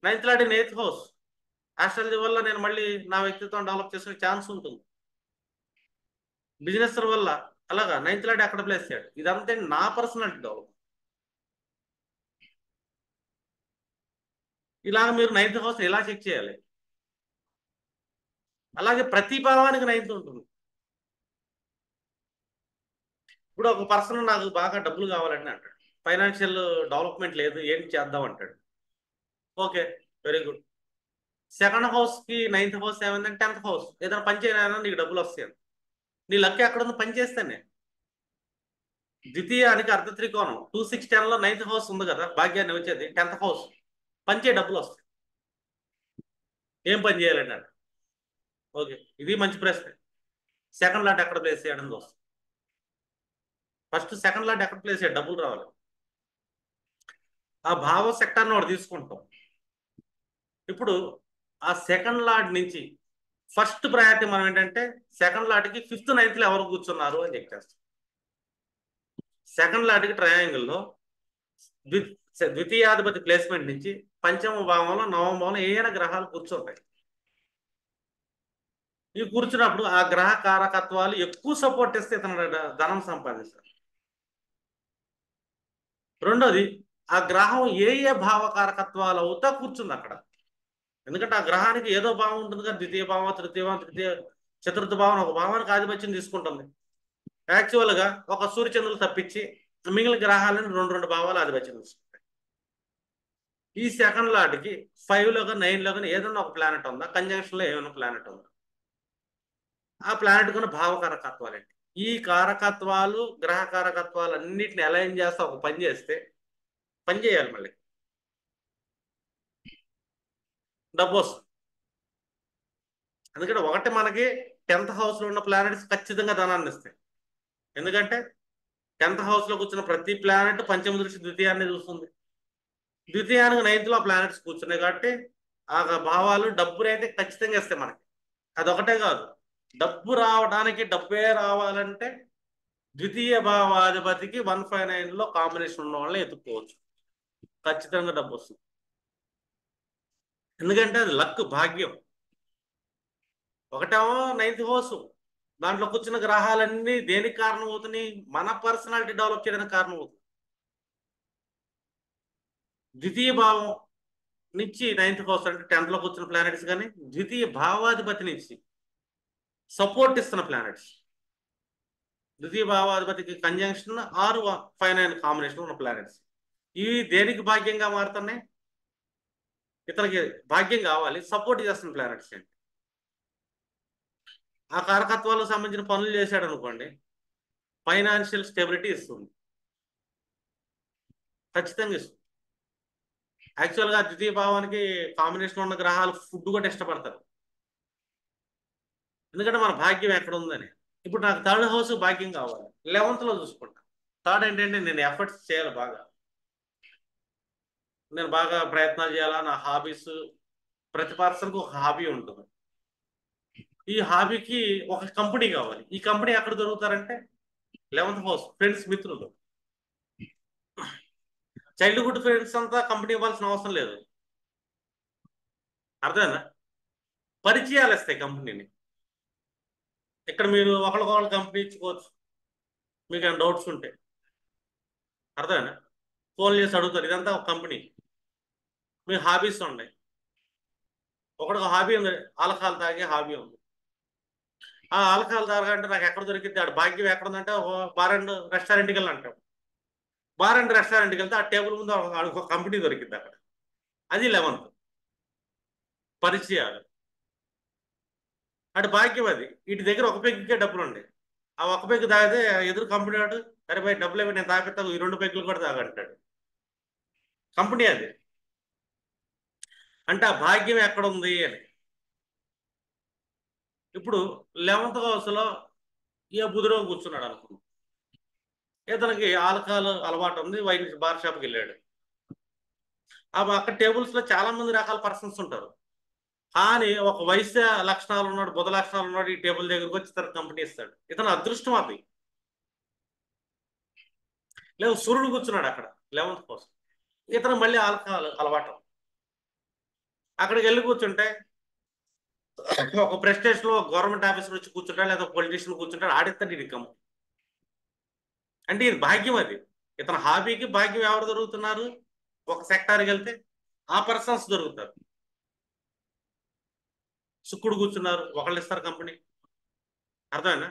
9th లాంటి 8th హౌస్ ఆస్ట్రాలజీ వల్ల నేను మళ్ళీ నా వ్యక్తిత్వం డెవలప్ చేసుకునే ఛాన్స్ ఉంటుంది. బిజినెస్ వల్ల అలాగా 9th లాంటి అక్కడ ప్లేస్ చేయడు. ఇదంతా నా పర్సనాలిటీ డెవలప్. ఇలాగ మీరు 9th హౌస్ ఎలా చెక్ చేయాలి? అలాగే ప్రతి భావానికి 9th ఉంటుంది. ఇప్పుడు ఒక పర్సన్ నాకు బాగా డబ్బులు కావాలని అంటాడు, ఫైనాన్షియల్ డెవలప్మెంట్ లేదు, ఏం చేద్దాం అంటాడు. Okay, very good. 2nd హౌస్కి 9th హౌస్ ఏమైందంటే 10th హౌస్. ఏదైనా పని చేయనా నీకు డబ్బులు వస్తాయి. నీ లక్ ఎక్కడ ఉంది? పని చేస్తేనే. ద్వితీయానికి అర్ధ త్రికోణం 2 6 10లో 9th హౌస్ ఉంది కదా, భాగ్యాన్ని వచ్చేది 10th హౌస్. పని చేయ డబ్బులు వస్తాయి. ఏం పని చేయాలండి అంటే ఓకే, ఇది మంచి ప్రశ్న. 2nd లాట్ ఎక్కడ ప్లేస్ చేయడం వస్తుంది? ఫస్ట్ 2nd లాట్ ఎక్కడ ప్లేస్ చేయాలి? డబ్బులు రావాలి. ఆ భావ సెక్టార్ని ఒకటి తీసుకుంటాం. ఇప్పుడు ఆ 2nd లాట్ నుంచి ఫస్ట్ ప్రయారిటీ మనం ఏంటంటే 2nd లాట్కి 5th 9th ఎవరు కూర్చున్నారు అని చెక్ చేస్తాం. 2nd లాట్కి ట్రయాంగిల్లో ద్వితీయాధిపతి ప్లేస్మెంట్ నుంచి పంచమ భావంలో నవమ భావంలో ఏదైనా గ్రహాలు కూర్చుంటాయి. ఇవి కూర్చున్నప్పుడు ఆ గ్రహ కారకత్వాలు ఎక్కువ సపోర్ట్ ఇస్తే ఇతను ధనం సంపాదిస్తారు. రెండోది, ఆ గ్రహం ఏ ఏ భావకారకత్వాలు అవుతా కూర్చుంది అక్కడ. ఎందుకంటే ఆ గ్రహానికి ఏదో భావం ఉంటుంది కదా, ద్వితీయ భావం, తృతీయ భావం, చతుర్థ భావం, ఒక భావానికి ఆధిపత్యం తీసుకుంటుంది. యాక్చువల్గా ఒక సూర్యచంద్రులు తప్పించి మిగిలిన గ్రహాలను రెండు భావాలు ఆధిపత్యం తీసుకుంటాయి. ఈ 2nd లాట్కి 5లో కానీ 9లో కానీ ఏదన్నా ఒక ప్లానెట్ ఉందా, కంజంక్షన్లో ఏమైనా ప్లానెట్ ఉందా, ఆ ప్లానెట్ kuna భావకారకత్వాలు ఏంటి? ఈ కారకత్వాలు గ్రహ కారకత్వాలు అన్నిటిని అలైన్ చేస్తా ఒక పని చేస్తే పని చేయాలి, మళ్ళీ డబ్బు వస్తుంది. అందుకని ఒకటి మనకి 10th హౌస్లో ఉన్న ప్లానెట్స్ ఖచ్చితంగా ధనాన్ని ఇస్తాయి. ఎందుకంటే 10th హౌస్లో కూర్చున్న ప్రతి ప్లానెట్ పంచమ దృష్టి ద్వితీయాన్ని చూస్తుంది. ద్వితీయానికి 9th లో ప్లానెట్స్ కూర్చున్నాయి కాబట్టి ఆ భావాలు డబ్బునైతే ఖచ్చితంగా ఇస్తాయి మనకి. అదొకటే కాదు, డబ్బు రావడానికి, డబ్బే రావాలంటే ద్వితీయ భావాధిపతికి 159లో కాంబినేషన్ ఉన్న వాళ్ళని ఎత్తుక్కోవచ్చు, ఖచ్చితంగా డబ్బు వస్తుంది. ఎందుకంటే అది లక్, భాగ్యం. ఒకటేమో 9th హౌస్, దాంట్లో కూర్చున్న గ్రహాలన్నీ దేనికి కారణం అవుతున్నాయి? మన పర్సనాలిటీ డెవలప్ చేయడానికి కారణం అవుతుంది. ద్వితీయ భావం నుంచి 9th హౌస్ అంటే 10th లో కూర్చున్న ప్లానెట్స్ కానీ ద్వితీయ భావాధిపతి నుంచి సపోర్ట్ ఇస్తున్న ప్లానెట్స్, ద్వితీయ భావాధిపతికి కంజంక్షన్ 6 5 9 కాంబినేషన్ ఉన్న ప్లానెట్స్, ఇవి దేనికి భాగ్యంగా మారుతున్నాయి? ఇతనికి భాగ్యం కావాలి, సపోర్ట్ చేస్తున్న ప్లానెట్స్ ఏంటి? ఆ కారకత్వాలకు సంబంధించిన పనులు చేశాడు అనుకోండి, ఫైనాన్షియల్ స్టెబిలిటీ ఇస్తుంది, ఖచ్చితంగా ఇస్తుంది. యాక్చువల్గా ద్వితీయ భావానికి కాంబినేషన్ ఉన్న గ్రహాలు ఫుడ్ కూడా ఇష్టపడతారు. ఎందుకంటే మన భాగ్యం ఎక్కడ ఉందని. ఇప్పుడు నాకు థర్డ్ హౌస్ భాగ్యం కావాలి, 11th లో చూసుకుంటా. థర్డ్ ఏంటంటే నేను ఎఫర్ట్స్ చేయాలి బాగా, నేను బాగా ప్రయత్నాలు చేయాలా, నా హాబీస్. ప్రతి పర్సన్కి ఒక హాబీ ఉంటుంది. ఈ హాబీకి ఒక కంపెనీ కావాలి. ఈ కంపెనీ ఎక్కడ దొరుకుతారంటే 11th హౌస్, ఫ్రెండ్స్, మిత్రులు. చైల్డ్హుడ్ ఫ్రెండ్స్ అంతా కంపెనీ ఇవ్వాల్సిన అవసరం లేదు. అర్థమైందా? పరిచయాలు ఇస్తాయి కంపెనీని. ఇక్కడ మీరు ఒకరికొకరు కంపెనీ ఇచ్చుకోవచ్చు మీకు ఏమైనా డౌట్స్ ఉంటే. అర్థమైనా? ఫోన్ చేసి అడుగుతారు. ఇదంతా ఒక కంపెనీ. మీ హాబీస్ ఉన్నాయి. ఒకడికి హాబీ ఉంది, ఆల్కహాల్ తాగే హాబీ ఉంది. ఆ ఆల్కహాల్ తాగంటే నాకు ఎక్కడ దొరికింది, ఆడ భాగ్యం ఎక్కడ ఉందంటే బార్ అండ్ రెస్టారెంట్కి వెళ్ళి అంటాం. బార్ అండ్ రెస్టారెంట్కి వెళ్తే ఆ టేబుల్ ముందు ఒక కంపెనీ దొరికింది అక్కడ. అది 11th పరిచయాలు. అటు భాగ్యం అది. వీటి దగ్గర ఒక పెగ్గుకే డబ్బులు ఉండే. ఆ ఒక పెగ్గు తాగితే ఎదురు కంపెనీ వాడు, సరే పోయి డబ్బులు ఏమి నేను తాగిస్తాను, ఈ 2 పెగ్గులు కూడా తాగంటాడు. కంపెనీ అది. అంటే ఆ భాగ్యం ఎక్కడ ఉంది అని. ఇప్పుడు 11th హౌస్లో ఏ బుధుడో కూర్చున్నాడు అనుకున్నాం. ఇతనికి ఆల్కహాల్ అలవాటు ఉంది, వైన్ బార్ షాప్కి వెళ్ళాడు. అక్కడ టేబుల్స్లో చాలా మంది రకాల పర్సన్స్ ఉంటారు. కానీ ఒక వైశ్య లక్షణాలు ఉన్నాడు, బుధ లక్షణాలు ఉన్నాడు, ఈ టేబుల్ దగ్గరకు వచ్చి తన కంపెనీ ఇస్తాడు. ఇతను అదృష్టం అది. లేదు, సూర్యుడు కూర్చున్నాడు అక్కడ 11th కోసం. ఇతను మళ్ళీ ఆల్కహాల్ అలవాటు. అక్కడికి వెళ్ళి కూర్చుంటే ఒక ప్రెస్టేషన్ లో గవర్నమెంట్ ఆఫీసర్ వచ్చి కూర్చుంటాడు, లేదా పొలిటీషియన్ కూర్చుంటాడు, ఆడిస్తాడు ఇది కంపెనీ. అంటే ఇది భాగ్యం అది. ఇతని హాబీకి భాగ్యం ఎవరు దొరుకుతున్నారు? ఒక సెక్టార్కి వెళ్తే ఆ పర్సన్స్ దొరుకుతారు. శుక్రుడు కూర్చున్నారు, ఒకళ్ళు ఇస్తారు కంపెనీ. అర్థమైనా?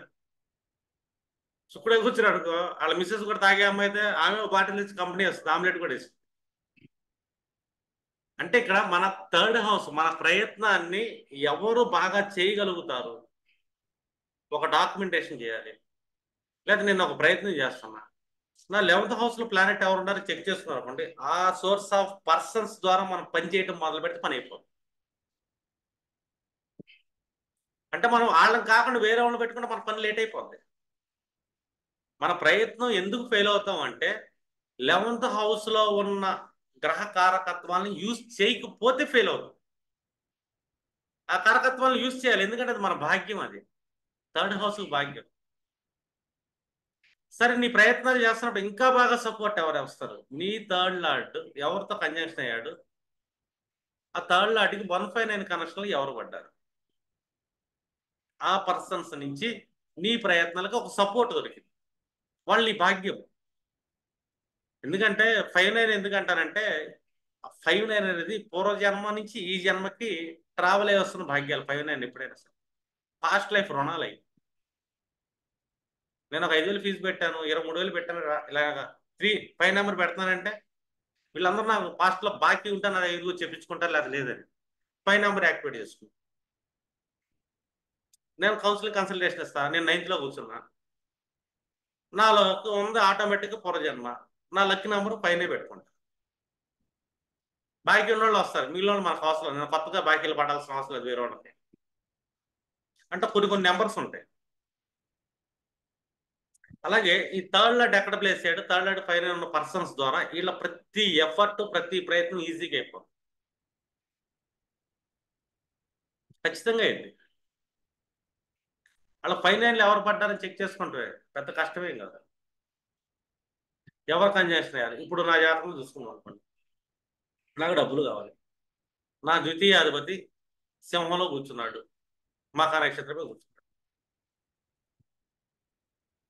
శుక్రుడే కూర్చున్నాడు అనుకో, వాళ్ళ మిస్సెస్ కూడా తాగే అమ్మాయి అయితే ఆమె బాటిల్ ఇచ్చి కంపెనీ వస్తుంది, ఆమ్లెట్ కూడా ఇస్తుంది. అంటే ఇక్కడ మన థర్డ్ హౌస్, మన ప్రయత్నాన్ని ఎవరు బాగా చేయగలుగుతారు, ఒక డాక్యుమెంటేషన్ చేయాలి. లేదా నేను ఒక ప్రయత్నం చేస్తున్నా, నా 11th హౌస్లో ప్లానెట్ ఎవరు ఉన్నారో చెక్ చేసుకున్నారు అనుకోండి, ఆ సోర్స్ ఆఫ్ పర్సన్స్ ద్వారా మనం పని చేయడం మొదలు పెడితే పని అయిపోతుంది. అంటే మనం వాళ్ళని కాకుండా వేరే వాళ్ళని పెట్టుకుంటే మన పని లేట్ అయిపోద్ది. మన ప్రయత్నం ఎందుకు ఫెయిల్ అవుతాం అంటే 11th హౌస్లో ఉన్న గ్రహ కారకత్వాన్ని యూజ్ చేయకపోతే ఫెయిల్ అవుతాం. ఆ కారకత్వాన్ని యూజ్ చేయాలి, ఎందుకంటే అది మన భాగ్యం. అది థర్డ్ హౌస్ భాగ్యం. సరే, నీ ప్రయత్నాలు చేస్తున్నప్పుడు ఇంకా బాగా సపోర్ట్ ఎవరు వస్తారు? నీ థర్డ్ లార్డ్ ఎవరితో కంజంక్షన్ అయ్యాడు, ఆ థర్డ్ లార్డ్కి 159 కనెక్షన్లు ఎవరు పడ్డారు, ఆ పర్సన్స్ నుంచి నీ ప్రయత్నాలకు ఒక సపోర్ట్ దొరికింది. వాళ్ళు నీ భాగ్యం. ఎందుకంటే 59 ఎందుకంటానంటే 59 అనేది పూర్వజన్మ నుంచి ఈ జన్మకి ట్రావెల్ అయ్యి వస్తున్న భాగ్యాలు. 59 ఎప్పుడైనా సరే పాస్ట్ లైఫ్ రుణాలు అయ్యి. నేను ఒక 5,000 ఫీజు పెట్టాను, 23,000 పెట్టాను, ఇలాగా 5 నెంబర్ పెడతానంటే వీళ్ళందరూ నాకు పాస్ట్లో బాకీ ఉంటే నా దగ్గర చెప్పించుకుంటారు, లేదా లేదని 5 నెంబర్ యాక్టివేట్ చేసుకున్నాను. నేను కౌన్సిలింగ్ కన్సల్టేషన్ ఇస్తాను. నేను 9th లో కూర్చున్నా, నాలో ఉంది ఆటోమేటిక్గా పూర్వజన్మ, నా లక్కీ నెంబర్ పైనే పెట్టుకుంటా. బాకీ ఉన్న వాళ్ళు వస్తారు, మీలో మనకు అవసరం. నేను కొత్తగా బాకీలు పడాల్సిన అవసరం లేదు వేరే వాళ్ళకి. అంటే కొన్ని నెంబర్స్ ఉంటాయి. అలాగే ఈ థర్డ్ లార్డ్ ఎక్కడ ప్లేస్ చేయడు, థర్డ్ లార్డ్ పైన ఉన్న పర్సన్స్ ద్వారా వీళ్ళ ప్రతి ఎఫర్ట్, ప్రతి ప్రయత్నం ఈజీగా అయిపోతుంది. ఖచ్చితంగా అయింది. వాళ్ళ 59 ఎవరు పడ్డారని చెక్ చేసుకుంటే పెద్ద కష్టమేం కదా. ఎవరు కంజెషన్ అయ్యారు? ఇప్పుడు నా జాతకం చూసుకున్నాం అనుకోండి, నాకు డబ్బులు కావాలి. నా ద్వితీయాధిపతి సింహంలో కూర్చున్నాడు, మక నక్షత్రమే కూర్చున్నాడు.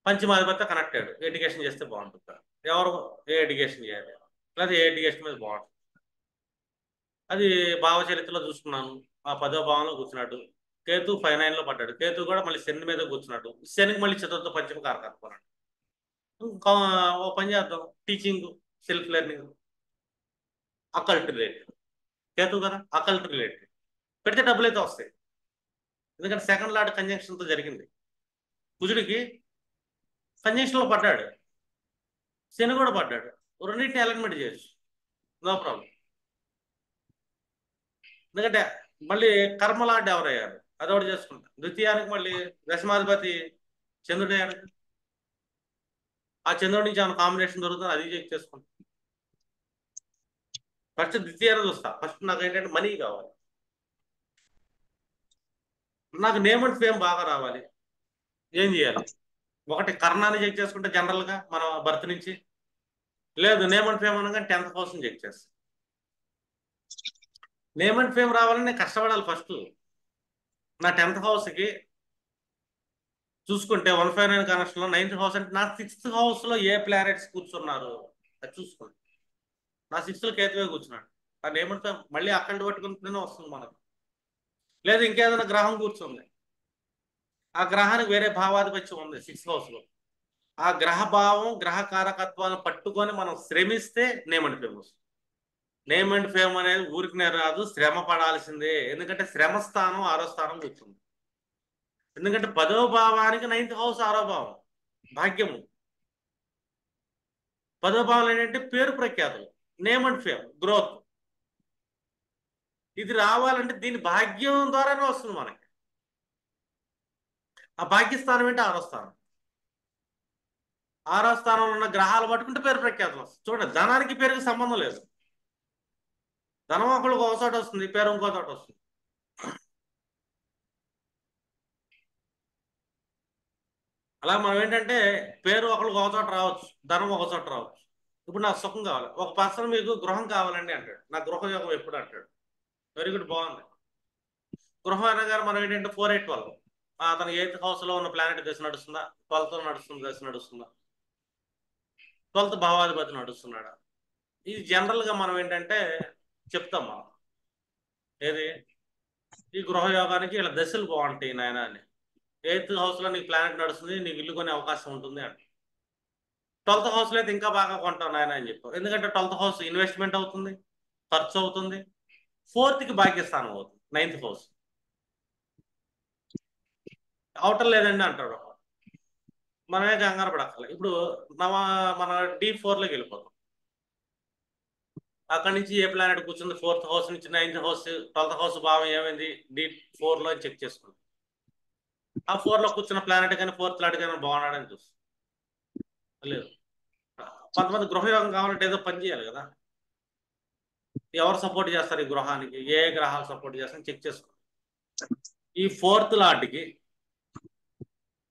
పంచమాధిపతి కనెక్ట్ అయ్యాడు, ఎడ్యుకేషన్ చేస్తే బాగుంటుంది. ఎవరు ఏ ఎడ్యుకేషన్ చేయాలి, లేదా ఏ ఎడ్యుకేషన్ మీద బాగుంటుంది, అది భావచరిత్రలో చూసుకున్నాను. ఆ 10వ భావంలో కూర్చున్నాడు. కేతు 59 లో పడ్డాడు. కేతు కూడా మళ్ళీ శని మీద కూర్చున్నాడు. శనికి మళ్ళీ చతుర్థ పంచమ కారకత్వం. ఇంకా ఓ పని చేద్దాం, teaching, self learning, occult related. Ketu కదా, అకల్ట్ రిలేటెడ్ పెడితే డబ్బులు అయితే వస్తాయి. ఎందుకంటే సెకండ్ లార్డ్ కంజంక్షన్తో జరిగింది. కుజుడికి కంజంక్షన్లో పడ్డాడు, శని కూడా పడ్డాడు. రెండింటిని అలైన్మెంట్ చేయొచ్చు, నో ప్రాబ్లం. ఎందుకంటే మళ్ళీ కర్మలార్డ్ ఎవరయ్యారు? అదొకటి చేసుకుంటా. ద్వితీయానికి మళ్ళీ దశమాధిపతి చంద్రుడే. ఆ చంద్రుడి నుంచి ఏమైనా కాంబినేషన్ దొరుకుతుంది, అది చెక్ చేసుకుంటా. ఫస్ట్ ద్వితీయాన్ని చూస్తా. ఫస్ట్ నాకు ఏంటంటే మనీ కావాలి. నాకు నేమ్ అండ్ ఫేమ్ బాగా రావాలి. ఏం చేయాలి? ఒకటి కర్ణాన్ని చెక్ చేసుకుంటే జనరల్గా మన బర్త్ నుంచి. లేదు, నేమ్ అండ్ ఫేమ్ అనగా 10th కోసం చెక్ చేస్తాను. నేమ్ అండ్ ఫేమ్ రావాలని నేను కష్టపడాలి ఫస్ట్. నా 10th హౌస్కి చూసుకుంటే 159 కనెక్షన్లో 9th హౌస్ అంటే నా 6th హౌస్లో ఏ ప్లానెట్స్ కూర్చున్నారు అది చూసుకోండి. నా 6th కేతువే కూర్చున్నాడు. ఆ నేమ్ అండ్ ఫేమ్ మళ్ళీ అక్కడ పట్టుకుంటూనే వస్తుంది మనకు. లేదు ఇంకేదైనా గ్రహం కూర్చుంది, ఆ గ్రహానికి వేరే భావాధిపత్యం ఉంది 6th హౌస్లో. ఆ గ్రహ భావం గ్రహ కారకత్వాన్ని పట్టుకొని మనం శ్రమిస్తే నేమ్ అండ్ ఫేమ్ వస్తుంది. నేమ్ అండ్ ఫేమ్ అనేది ఊరికి రాదు, శ్రమ పడాల్సిందే. ఎందుకంటే శ్రమ స్థానం 6వ స్థానం కూర్చుంది. ఎందుకంటే 10వ భావానికి 9th హౌస్ 6వ భావం భాగ్యము. 10వ భావం ఏంటంటే పేరు ప్రఖ్యాతులు, నేమ్ అండ్ ఫేమ్, గ్రోత్. ఇది రావాలంటే దీని భాగ్యం ద్వారానే వస్తుంది మనకి. ఆ భాగ్యస్థానం ఏంటి? 6వ స్థానం. 6వ స్థానంలో ఉన్న గ్రహాలు పట్టుకుంటే పేరు ప్రఖ్యాతులు వస్తుంది. చూడండి, ధనానికి పేరుకి సంబంధం లేదు. ధనం ఒకళ్ళకి ఒక చోట వస్తుంది, పేరు ఇంకో చోట వస్తుంది. అలా మనం ఏంటంటే పేరు ఒకళ్ళకి ఒక చోట రావచ్చు, ధనం ఒక చోట రావచ్చు. ఇప్పుడు నాకు సుఖం కావాలి. ఒక పర్సన్ మీకు గృహం కావాలండి అంటాడు, నా గృహ యోగం ఎప్పుడు అంటాడు. వెరీ గుడ్, బాగుంది. గృహం అనగానే మనం ఏంటంటే 4/8/12 అతను 8th హౌస్లో ఉన్న ప్లానెట్ దశ నడుస్తుందా, 12th నడుస్తుంది దశ నడుస్తుందా, 12th భావాధిపతి నడుస్తున్నాడా. ఇది జనరల్గా మనం ఏంటంటే చెప్తాం మనం. ఏది? ఈ గృహ యోగానికి ఇలా దశలు బాగుంటాయి నాయన అని. 8th హౌస్లో నీకు ప్లానెట్ నడుస్తుంది, నీకు ఇల్లు కొనే అవకాశం ఉంటుంది అంట. 12th హౌస్లో అయితే ఇంకా బాగా కొంటాం నాయన అని చెప్పారు. ఎందుకంటే 12th హౌస్ ఇన్వెస్ట్మెంట్ అవుతుంది, ఖర్చు అవుతుంది. 4th భాగ్యస్థానం అవుతుంది, 9th హౌస్. అవటం లేదండి అంటాడు. మనమే కంగారు పడక్కర్లేదు. ఇప్పుడు మన D4లోకి వెళ్ళిపోతాం. అక్కడి నుంచి ఏ ప్లానెట్ కూర్చుంది 4th హౌస్ నుంచి 9th హౌస్, 12th హౌస్ భావం ఏమైంది D4లో చెక్ చేసుకుంటాం. ఆ 4లో కూర్చున్న ప్లానెట్ కానీ 4th లాంటి కానీ బాగున్నాడని చూస్తాం. లేదు, కొంతమంది గృహయోగం కావాలంటే ఏదో పని చేయాలి కదా. ఎవరు సపోర్ట్ చేస్తారు ఈ గృహానికి, ఏ గ్రహాలు సపోర్ట్ చేస్తారని చెక్ చేసుకో. ఈ 4th లాట్కి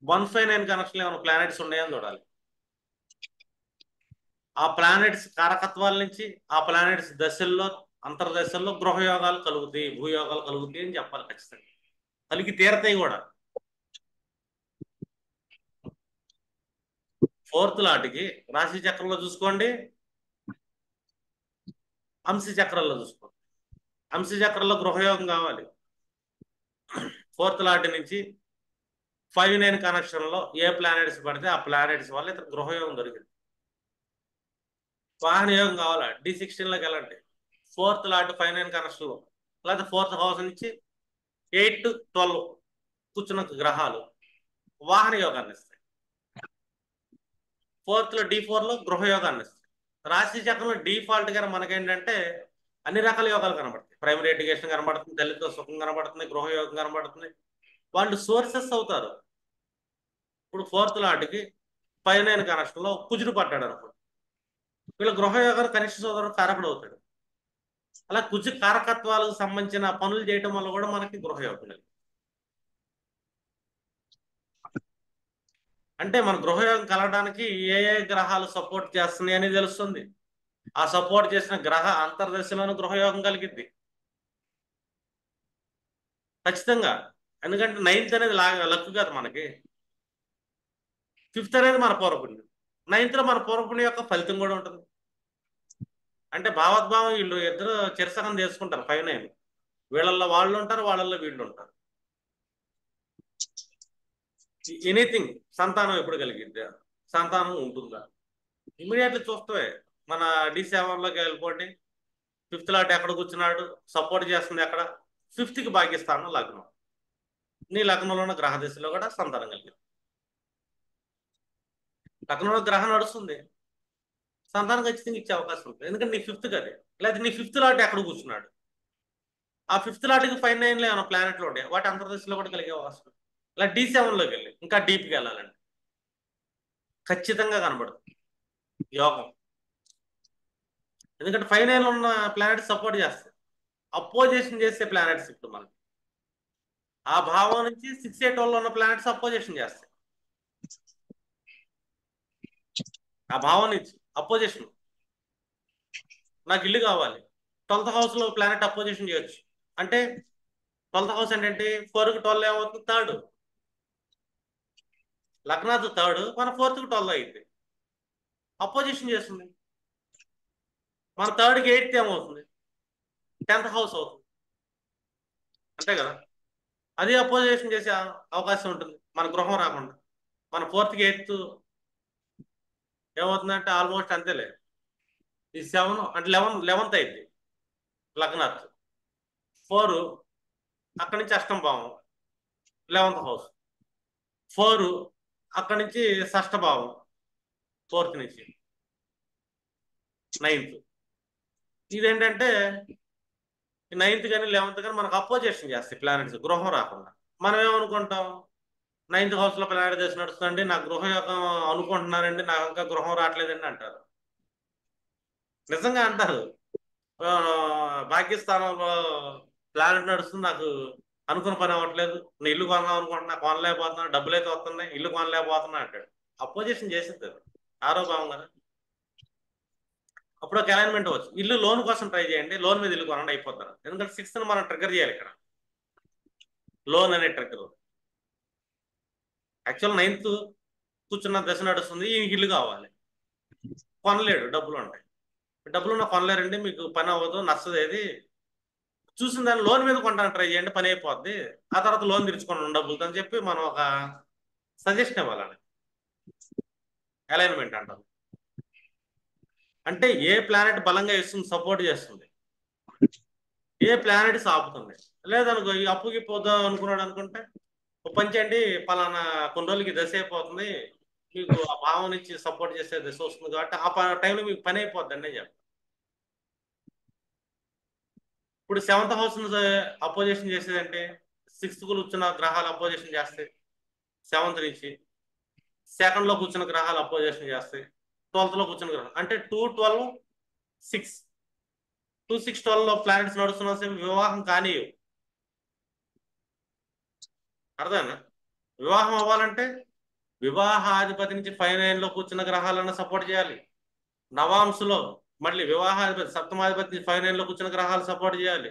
159 కనెక్షన్ ఏమైనా ప్లానెట్స్ ఉన్నాయని చూడాలి. ఆ ప్లానెట్స్ కారకత్వాల నుంచి ఆ ప్లానెట్స్ దశల్లో అంతర్దశల్లో గృహయోగాలు కలుగుతాయి, భూయోగాలు కలుగుతాయి అని చెప్పాలి. ఖచ్చితంగా కలిగి తీరతాయి కూడా. 4th లాట్కి రాశి చక్రంలో చూసుకోండి, అంశ చక్రంలో చూసుకోండి. అంశ చక్రంలో గృహయోగం కావాలి. 4th లాట్ నుంచి 5/9 కనెక్షన్లో ఏ ప్లానెట్స్ పడితే ఆ ప్లానెట్స్ వల్ల ఇతర గృహయోగం దొరికింది. వాహన యోగం కావాలా D16లోకి వెళ్ళండి. 4th లాట్ 5/9 కనెక్షన్లో, లేదా 4th హౌస్ నుంచి 8-12 కూర్చున్న గ్రహాలు వాహన యోగాన్ని ఇస్తాయి. 4th D4లో గృహయోగాన్ని ఇస్తాయి. రాశి చక్రంలో డిఫాల్ట్ గా మనకేంటంటే అన్ని రకాల యోగాలు కనబడతాయి. ప్రైమరీ ఎడ్యుకేషన్ కనబడుతుంది, దళిత సుఖం కనబడుతుంది, గృహయోగం కనబడుతుంది. వాళ్ళు సోర్సెస్ అవుతారు. ఇప్పుడు 4th లాట్కి 5/9 కనెక్షన్లో కుజుడు పడ్డాడు అనుకో, వీళ్ళ గృహయోగాలు కనిష్ట సోదరుడు కారకుడు అవుతాడు. అలా కుజు కారకత్వాలకు సంబంధించిన పనులు చేయటం వల్ల కూడా మనకి గృహయోగం. అంటే మన గృహయోగం కలగడానికి ఏ ఏ గ్రహాలు సపోర్ట్ చేస్తున్నాయి అని తెలుస్తుంది. ఆ సపోర్ట్ చేసిన గ్రహ అంతర్దశలోని గృహయోగం కలిగిద్ది ఖచ్చితంగా. ఎందుకంటే 9th అనేది లక్ కాదు మనకి. 5th అనేది మన పూర్వపుణ్యం. 9th లో మన పూర్వపుణ్యం యొక్క ఫలితం కూడా ఉంటుంది. అంటే భావోద్భావం వీళ్ళు ఇద్దరు చిరసగం చేసుకుంటారు 5/9. వీళ్ళల్లో వాళ్ళు ఉంటారు, వాళ్ళల్లో వీళ్ళు ఉంటారు. ఎనీథింగ్, సంతానం ఎప్పుడు కలిగిద్ది, సంతానం ఉంటుందా, ఇమీడియట్లీ చూస్తే మన D7లోకి వెళ్ళిపోండి. 5th లాట్ ఎక్కడ కూర్చున్నాడు, సపోర్ట్ చేస్తుంది ఎక్కడ, 5th భాగ్యస్థానం లగ్నం. నీ లగ్నంలో ఉన్న గ్రహ దిశలో కూడా సంతానం కలిగింది. లగ్నంలో గ్రహం నడుస్తుంది, సంతానం ఖచ్చితంగా ఇచ్చే అవకాశం ఉంటుంది. ఎందుకంటే నీ 5th అది. లేదా నీ 5th లాట్ ఎక్కడ కూర్చున్నాడు, ఆ ఫిఫ్త్ లాట్కి 5, 9 ఏమైనా ప్లానెట్లు ఉంటాయి, వాటి అంతర్దశలో కూడా కలిగే అవకాశం. ఇలా D7లోకి వెళ్ళి ఇంకా డీప్కి వెళ్ళాలండి, ఖచ్చితంగా కనబడుతుంది యోగం. ఎందుకంటే 5, 9 ఉన్న ప్లానెట్స్ సపోర్ట్ చేస్తాయి, అపోజిషన్ చేసే ప్లానెట్స్ ఇప్పుడు మనకి. ఆ భావం నుంచి 6, 8 ఉన్న ప్లానెట్స్ అపోజిషన్ చేస్తాయి. ఆ భావం నుంచి అపోజిషన్, నాకు ఇల్లు కావాలి, 12th హౌస్లో ప్లానెట్ అపోజిషన్ చేయొచ్చు. అంటే 12th హౌస్ ఏంటంటే 4కి 12 ఏమవుతుంది, థర్డ్. లగ్నాథ్ థర్డ్, మన 4కి 12 అయింది, అపోజిషన్ చేస్తుంది. మన థర్డ్కి 8th ఏమవుతుంది, 10th హౌస్ అవుతుంది, అంతే కదా. అది అపోజిషన్ చేసే అవకాశం ఉంటుంది మన గృహం రాకుండా. మన 4కి 8th ఏమవుతుందంటే ఆల్మోస్ట్ అంతేలే. ఈ 7 అంటే 11th అయింది లగ్నాథ్. 4 అక్కడి నుంచి అష్టమ భావం, 11th హౌస్. 4 అక్కడి నుంచి షష్ఠ భావం, 4th నుంచి 9th. ఇదేంటంటే 9th కానీ 11th కానీ మనకు అపోజిషన్ చేస్తాయి ప్లానెట్స్ గృహం రాకుండా. మనం ఏమనుకుంటాం, 9th హౌస్లో ప్లానెట్ చేసి నడుస్తుందండి, నా గృహం యొక్క అనుకుంటున్నానండి, నాకు ఇంకా గృహం రావట్లేదండి అంటారు. నిజంగా అంటారు. భాగ్యస్థానంలో ప్లానెట్ నడుస్తుంది, నాకు అనుకున్న పని అవ్వట్లేదు, నేను ఇల్లు కొనాలి అనుకుంటున్నా, కొనలేకపోతున్నా, డబ్బులు అయితే వస్తున్నాయి, ఇల్లు కొనలేకపోతున్నా అంటాడు. అపోజిషన్ చేసింది అది, ఆరో భావం కదా. అప్పుడు ఒక అలైన్మెంట్ అవ్వచ్చు, ఇల్లు లోన్ కోసం ట్రై చేయండి, లోన్ మీద ఇల్లు కొనండి అయిపోతారు. ఎందుకంటే 6th మనం ట్రిగ్గర్ చేయాలి ఇక్కడ, లోన్ అనే ట్రిగ్గర్. యాక్చువల్ 9th కూర్చున్న దశ నడుస్తుంది, ఈ ఇల్లు కావాలి, కొనలేడు, డబ్బులు ఉంటాయి. డబ్బులు ఉన్న కొనలేరండి, మీకు పని అవ్వదు, నచ్చదు, ఏది చూసిన దాన్ని లోన్ మీద కొంటాను ట్రై చేయండి, పని అయిపోద్ది, ఆ తర్వాత లోన్ తీర్చుకోండి డబ్బులతో అని చెప్పి మనం ఒక సజెషన్ ఇవ్వాలని. అలైన్మెంట్ అంటారు. అంటే ఏ ప్లానెట్ బలంగా ఇస్తుంది, సపోర్ట్ చేస్తుంది, ఏ ప్లానెట్స్ ఆపుతుంది. లేదనుకో ఈ అప్పుకి పోదాం అనుకున్నాడు అనుకుంటే, ఓ పని చేయండి, పలానా కొన్ని రోజులకి దశ అయిపోతుంది, మీకు ఆ భావం నుంచి సపోర్ట్ చేసే దశ వస్తుంది కాబట్టి ఆ టైంలో మీకు పని అయిపోద్ది అండి చెప్పి. ఇప్పుడు 7th హౌస్ అపోజిషన్ చేసేదంటే 6th కూర్చున్న గ్రహాలు అపోజిషన్ చేస్తాయి 7th నుంచి. 2nd లో కూర్చున్న గ్రహాలు అపోజిషన్ చేస్తాయి 12th లో కూర్చున్న గ్రహాలు. అంటే 2, 12, 6, 2, 6, 12లో ప్లానెట్స్ నడుస్తున్న వివాహం కానీ అర్థమైనా. వివాహం అవ్వాలంటే వివాహాధిపతి నుంచి 5, 9లో కూర్చున్న గ్రహాలన్నా సపోర్ట్ చేయాలి. నవాంశలో మళ్ళీ వివాహాధిపతి సప్తమాధిపతి నుంచి 5, 9లో కూర్చున్న గ్రహాలు సపోర్ట్ చేయాలి.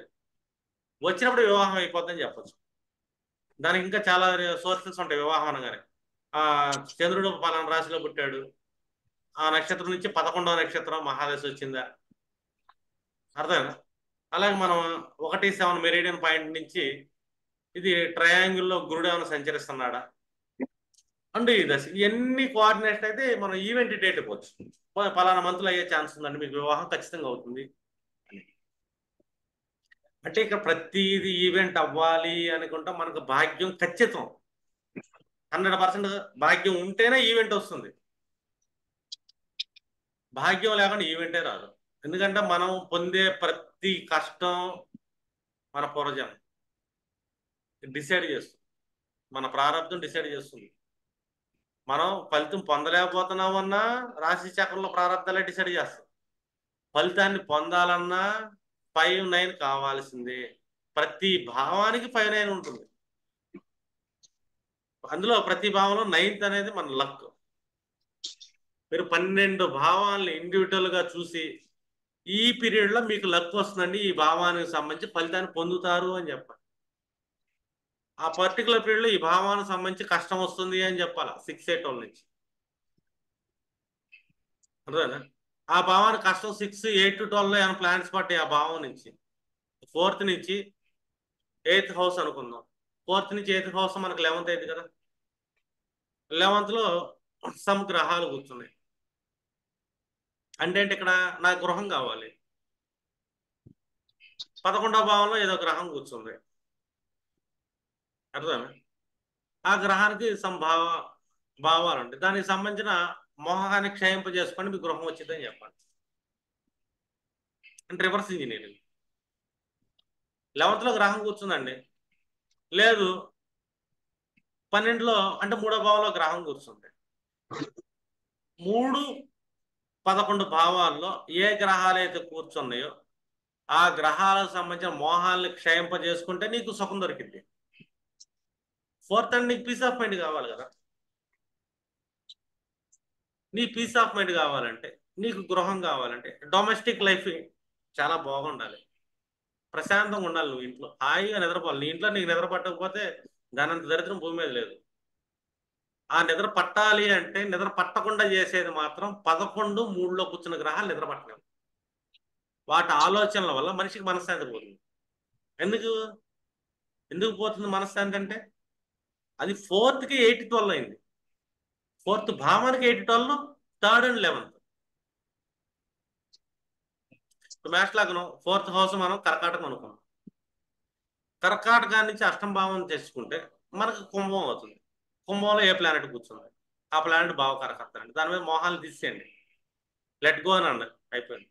వచ్చినప్పుడు వివాహం అయిపోద్దని చెప్పచ్చు. దానికి ఇంకా చాలా సోర్సెస్ ఉంటాయి వివాహం అనగానే. చంద్రుడు పలానా రాశిలో పుట్టాడు, ఆ నక్షత్రం నుంచి 11వ నక్షత్రం మహాదశ వచ్చిందా, అర్థమైనా. అలాగే మనం 1, 7 మెరీడియన్ పాయింట్ నుంచి ఇది ట్రయాంగిల్లో గురుడు ఏమైనా సంచరిస్తున్నాడా అండ్ ఈ దశ, ఇవన్నీ కోఆర్డినేషన్ అయితే మనం ఈవెంట్ డేట్ ఇవ్వచ్చు. పలానా మంత్లో అయ్యే ఛాన్స్ ఉందండి, మీకు వివాహం ఖచ్చితంగా అవుతుంది. అంటే ఇక్కడ ప్రతిది ఈవెంట్ అవ్వాలి అనుకుంటా మనకు భాగ్యం ఖచ్చితం, 100% భాగ్యం ఉంటేనే ఈవెంట్ వస్తుంది. భాగ్యం లేకుండా ఈవెంటే రాదు. ఎందుకంటే మనం పొందే ప్రతి కష్టం మన పూర్వజన్మ డిసైడ్ చేస్తుంది, మన ప్రారంభం డిసైడ్ చేస్తుంది. మనం ఫలితం పొందలేకపోతున్నామన్నా రాశి చక్రంలో ప్రారంభాలే డిసైడ్ చేస్తాం. ఫలితాన్ని పొందాలన్నా 5, 9 కావాల్సిందే. ప్రతి భావానికి 5, 9 ఉంటుంది. అందులో ప్రతి భావంలో 9th అనేది మన లక్. మీరు 12 భావాలని ఇండివిజువల్గా చూసి ఈ పీరియడ్లో మీకు లక్ వస్తుందండి, ఈ భావానికి సంబంధించి ఫలితాన్ని పొందుతారు అని చెప్పాలి. ఆ పర్టికులర్ పీరియడ్లో ఈ భావానికి సంబంధించి కష్టం వస్తుంది అని చెప్పాలి 6, 8 నుంచి. అర్థమైనా. ఆ భావానికి కష్టం 6, 8, 12లో ఏమైనా ప్లానెట్స్ పట్టాయి ఆ భావం నుంచి. 4th నుంచి 8th హౌస్ అనుకుందాం, 4th నుంచి 8th హౌస్ మనకు 11th అయింది కదా. 11th సమ్ గ్రహాలు కూర్చున్నాయి అంటే ఇక్కడ నాకు గృహం కావాలి, 11వ భావంలో ఏదో గ్రహం కూర్చుంది, అర్థమే. ఆ గ్రహానికి భావాలు ఉంటాయి, దానికి సంబంధించిన మోహాన్ని క్షయింపజేసుకొని మీకు గృహం వచ్చిందని చెప్పండి. అంటే రివర్స్ ఇంజనీరింగ్. 11th లో గ్రహం కూర్చుందండి. లేదు 12లో అంటే 3వ భావంలో గ్రహం కూర్చుంది. 3, 11 భావాల్లో ఏ గ్రహాలైతే కూర్చున్నాయో ఆ గ్రహాలకు సంబంధించిన మోహాల్ని క్షయింపజేసుకుంటే నీకు సుఖం దొరికింది. 4th అండ్ నీకు పీస్ ఆఫ్ మైండ్ కావాలి కదా. నీ పీస్ ఆఫ్ మైండ్ కావాలంటే, నీకు గృహం కావాలంటే, డొమెస్టిక్ లైఫ్ చాలా బాగుండాలి, ప్రశాంతంగా ఉండాలి. నువ్వు ఇంట్లో హాయిగా నిద్రపోవాలి. నీ ఇంట్లో నీకు నిద్ర పట్టకపోతే దానంత దరిద్రం భూమి మీద లేదు. ఆ నిద్ర పట్టాలి అంటే నిద్ర పట్టకుండా చేసేది మాత్రం 11, 3లో కూర్చున్న గ్రహాలు నిద్ర పట్టలేవు. వాటి ఆలోచనల వల్ల మనిషికి మనశ్శాంతి పోతుంది. ఎందుకు ఎందుకు పోతుంది మనశ్శాంతి అంటే, అది 4th కి 8, 12 అయింది. 4th భావానికి 8, 12, 3rd అండ్ 11th. మేష లగ్నం 4th హౌస్ మనం కర్కాటకం అనుకున్నాం. కర్కాటకా నుంచి అష్టమ భావం తెచ్చుకుంటే మనకు కుంభం అవుతుంది. కుంభంలో ఏ ప్లానెట్ కూర్చుంది, ఆ ప్లానెట్ భావ కరకత్తానండి. దాని మీద మోహాలు తీసేయండి, లెట్ గో అని అండి, అయిపోయింది.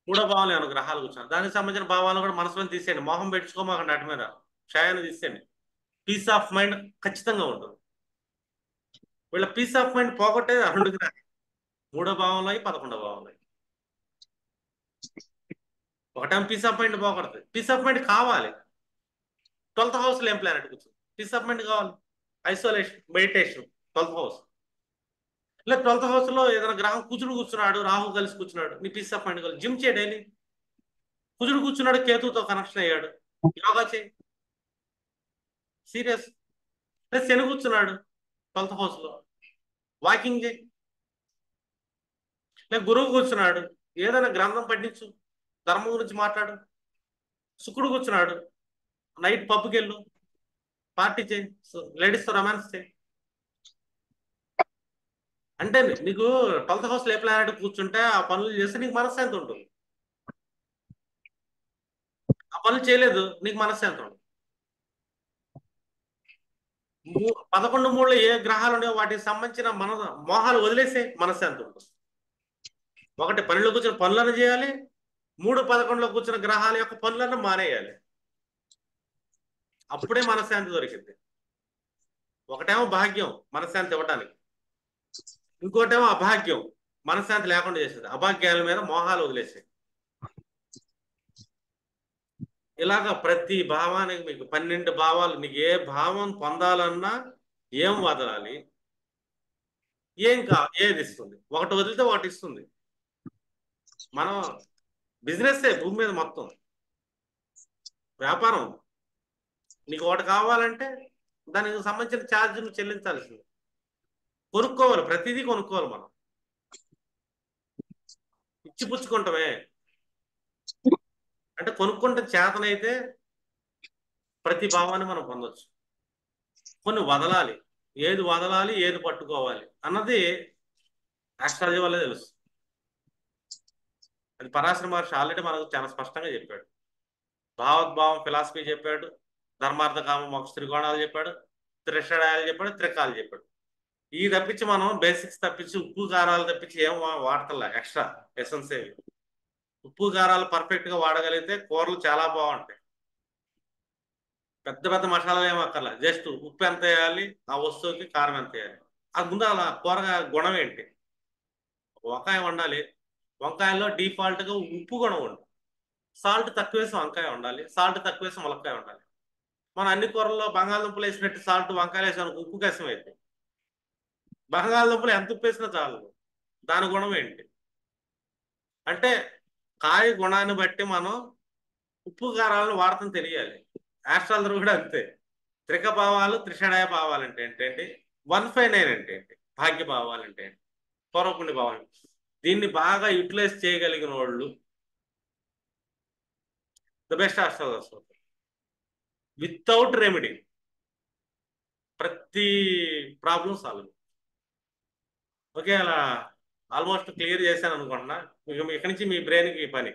3వ భావంలో ఏమైనా గ్రహాలు కూర్చున్నాయి, దానికి సంబంధించిన భావాలను కూడా మనసులో తీసేయండి. మోహం పెట్టుకోమాకండి వాటి మీద, క్షయాన్ని తీసేయండి. పీస్ ఆఫ్ మైండ్ ఖచ్చితంగా ఉంటుంది. వీళ్ళ పీస్ ఆఫ్ మైండ్ పోగొట్టేది 2 గ్రహాలు, 3వ భావంలో 11వ భావంలో. ఒకటేమో పీస్ ఆఫ్ మైండ్ పోగొడుతుంది. పీస్ ఆఫ్ మైండ్ కావాలి. 12th హౌస్లో ఏం ప్లానెట్ కూర్చుంది, పీస్ ఆఫ్ మైండ్ కావాలి, ఐసోలేషన్, మెడిటేషన్. 12th హౌస్ ఇలా 12th హౌస్లో ఏదైనా గ్రహం కుజుడు కూర్చున్నాడు, రాహు కలిసి కూర్చున్నాడు, నీ పీస్ ఆఫ్ మైండ్ కావాలి. జిమ్ చేయ డైలీ. కుజుడు కూర్చున్నాడు, కేతుతో కనెక్షన్ అయ్యాడు, యోగా చేయి, సీరియస్. లేదు శని కూర్చున్నాడు 12th హౌస్లో, వాకింగ్ చేయి. లేదు గురువు కూర్చున్నాడు, ఏదైనా గ్రంథం పఠించు, ధర్మం గురించి మాట్లాడు. శుక్రుడు కూర్చున్నాడు, నైట్ పబ్కి వెళ్ళు, పార్టీ చేయి, లేడీస్తో రొమాన్స్ చేయి. అంటే నీకు 12th హౌస్లో ఏ ప్లానెట్ కూర్చుంటే ఆ పనులు చేస్తే నీకు మనశ్శాంతి ఉంటుంది. ఆ పనులు చేయలేదు, నీకు మనశ్శాంతి ఉంటుంది. 11, 3లో ఏ గ్రహాలు ఉన్నాయో వాటికి సంబంధించిన మోహాలు వదిలేసే మనశ్శాంతి ఉంటుంది. 1 పనిలో కూర్చున్న పనులను చేయాలి, 3, 11లో కూర్చున్న గ్రహాల యొక్క పనులను మానేయాలి. అప్పుడే మనశ్శాంతి దొరికింది. ఒకటేమో భాగ్యం మనశ్శాంతి ఇవ్వడానికి, ఇంకోటేమో అభాగ్యం మనశ్శాంతి లేకుండా చేసేది. అభాగ్యాల మీద మోహాలు వదిలేసాయి. ఇలాగ ప్రతి భావానికి మీకు 12 భావాలు, నీకు ఏ భావం పొందాలన్నా ఏం వదలాలి, ఏది ఇస్తుంది. ఒకటి వదిలితే ఒకటి ఇస్తుంది. మనం బిజినెస్ భూమి మీద మొత్తం వ్యాపారం. నీకు ఒకటి కావాలంటే దానికి సంబంధించిన ఛార్జీలు చెల్లించాల్సింది. కొనుక్కోవాలి, ప్రతిదీ కొనుక్కోవాలి. మనం ఇచ్చిపుచ్చుకుంటామే అంటే కొనుక్కుంటే చేతనైతే ప్రతి భావాన్ని మనం పొందొచ్చు. కొన్ని వదలాలి, ఏది వదలాలి, ఏది పట్టుకోవాలి అన్నది ఆస్ట్రాలజీ వల్లే తెలుసు. అది పరాశర మహర్షి ఆల్రెడీ మనకు చాలా స్పష్టంగా చెప్పాడు. భావోద్భావం ఫిలాసఫీ చెప్పాడు, ధర్మార్థ కామ మోక్ష త్రికోణాలు చెప్పాడు, త్రిషడాయాలు చెప్పాడు, త్రికాలు చెప్పాడు. ఈ తప్పించి మనం బేసిక్స్ తప్పించి ఉప్పు కారాలు తప్పించి ఏం వాడతలే. ఎక్స్ట్రా ఎసెన్స్ ఏవి, ఉప్పు కారాలు పర్ఫెక్ట్గా వాడగలిగితే కూరలు చాలా బాగుంటాయి. పెద్ద పెద్ద మసాలాలు ఏమి అక్కర్లా, జస్ట్ ఉప్పు ఎంత వేయాలి, ఆ వస్తువుకి కారం ఎంత వేయాలి, అది ముందు అలా కూరగా గుణం ఏంటి. వంకాయ వండాలి, వంకాయలో డిఫాల్ట్గా ఉప్పు గుణం ఉండాలి. సాల్ట్ తక్కువ వేసి వంకాయ ఉండాలి, సాల్ట్ తక్కువ వేసి ములక్కాయ ఉండాలి. మనం అన్ని కూరల్లో బంగాళదుంపలు వేసినట్టు సాల్ట్ వంకాయలు వేసాను, ఉప్పు కసం అయితే బంగాళదుంపలు ఎంత ఉప్పు వేసినా చాలు. దాని గుణం ఏంటి అంటే కాయ గుణాన్ని బట్టి మనం ఉప్పు కారాలను వాడటం తెలియాలి. ఆస్ట్రాలజీ కూడా అంతే. త్రిక భావాలు, త్రిషడాయ భావాలు అంటే ఏంటంటే 159 అంటే ఏంటి, భాగ్య భావాలు అంటే ఏంటి, పూర్వపుణ్య భావాలు. దీన్ని బాగా యూటిలైజ్ చేయగలిగిన వాళ్ళు the best astrologers. Without remedy ప్రతి ప్రాబ్లం సాల్వ్. ఓకే, అలా ఆల్మోస్ట్ క్లియర్ చేశాను అనుకుంటున్నా. ఇక్కడి నుంచి మీ బ్రెయిన్కి పని.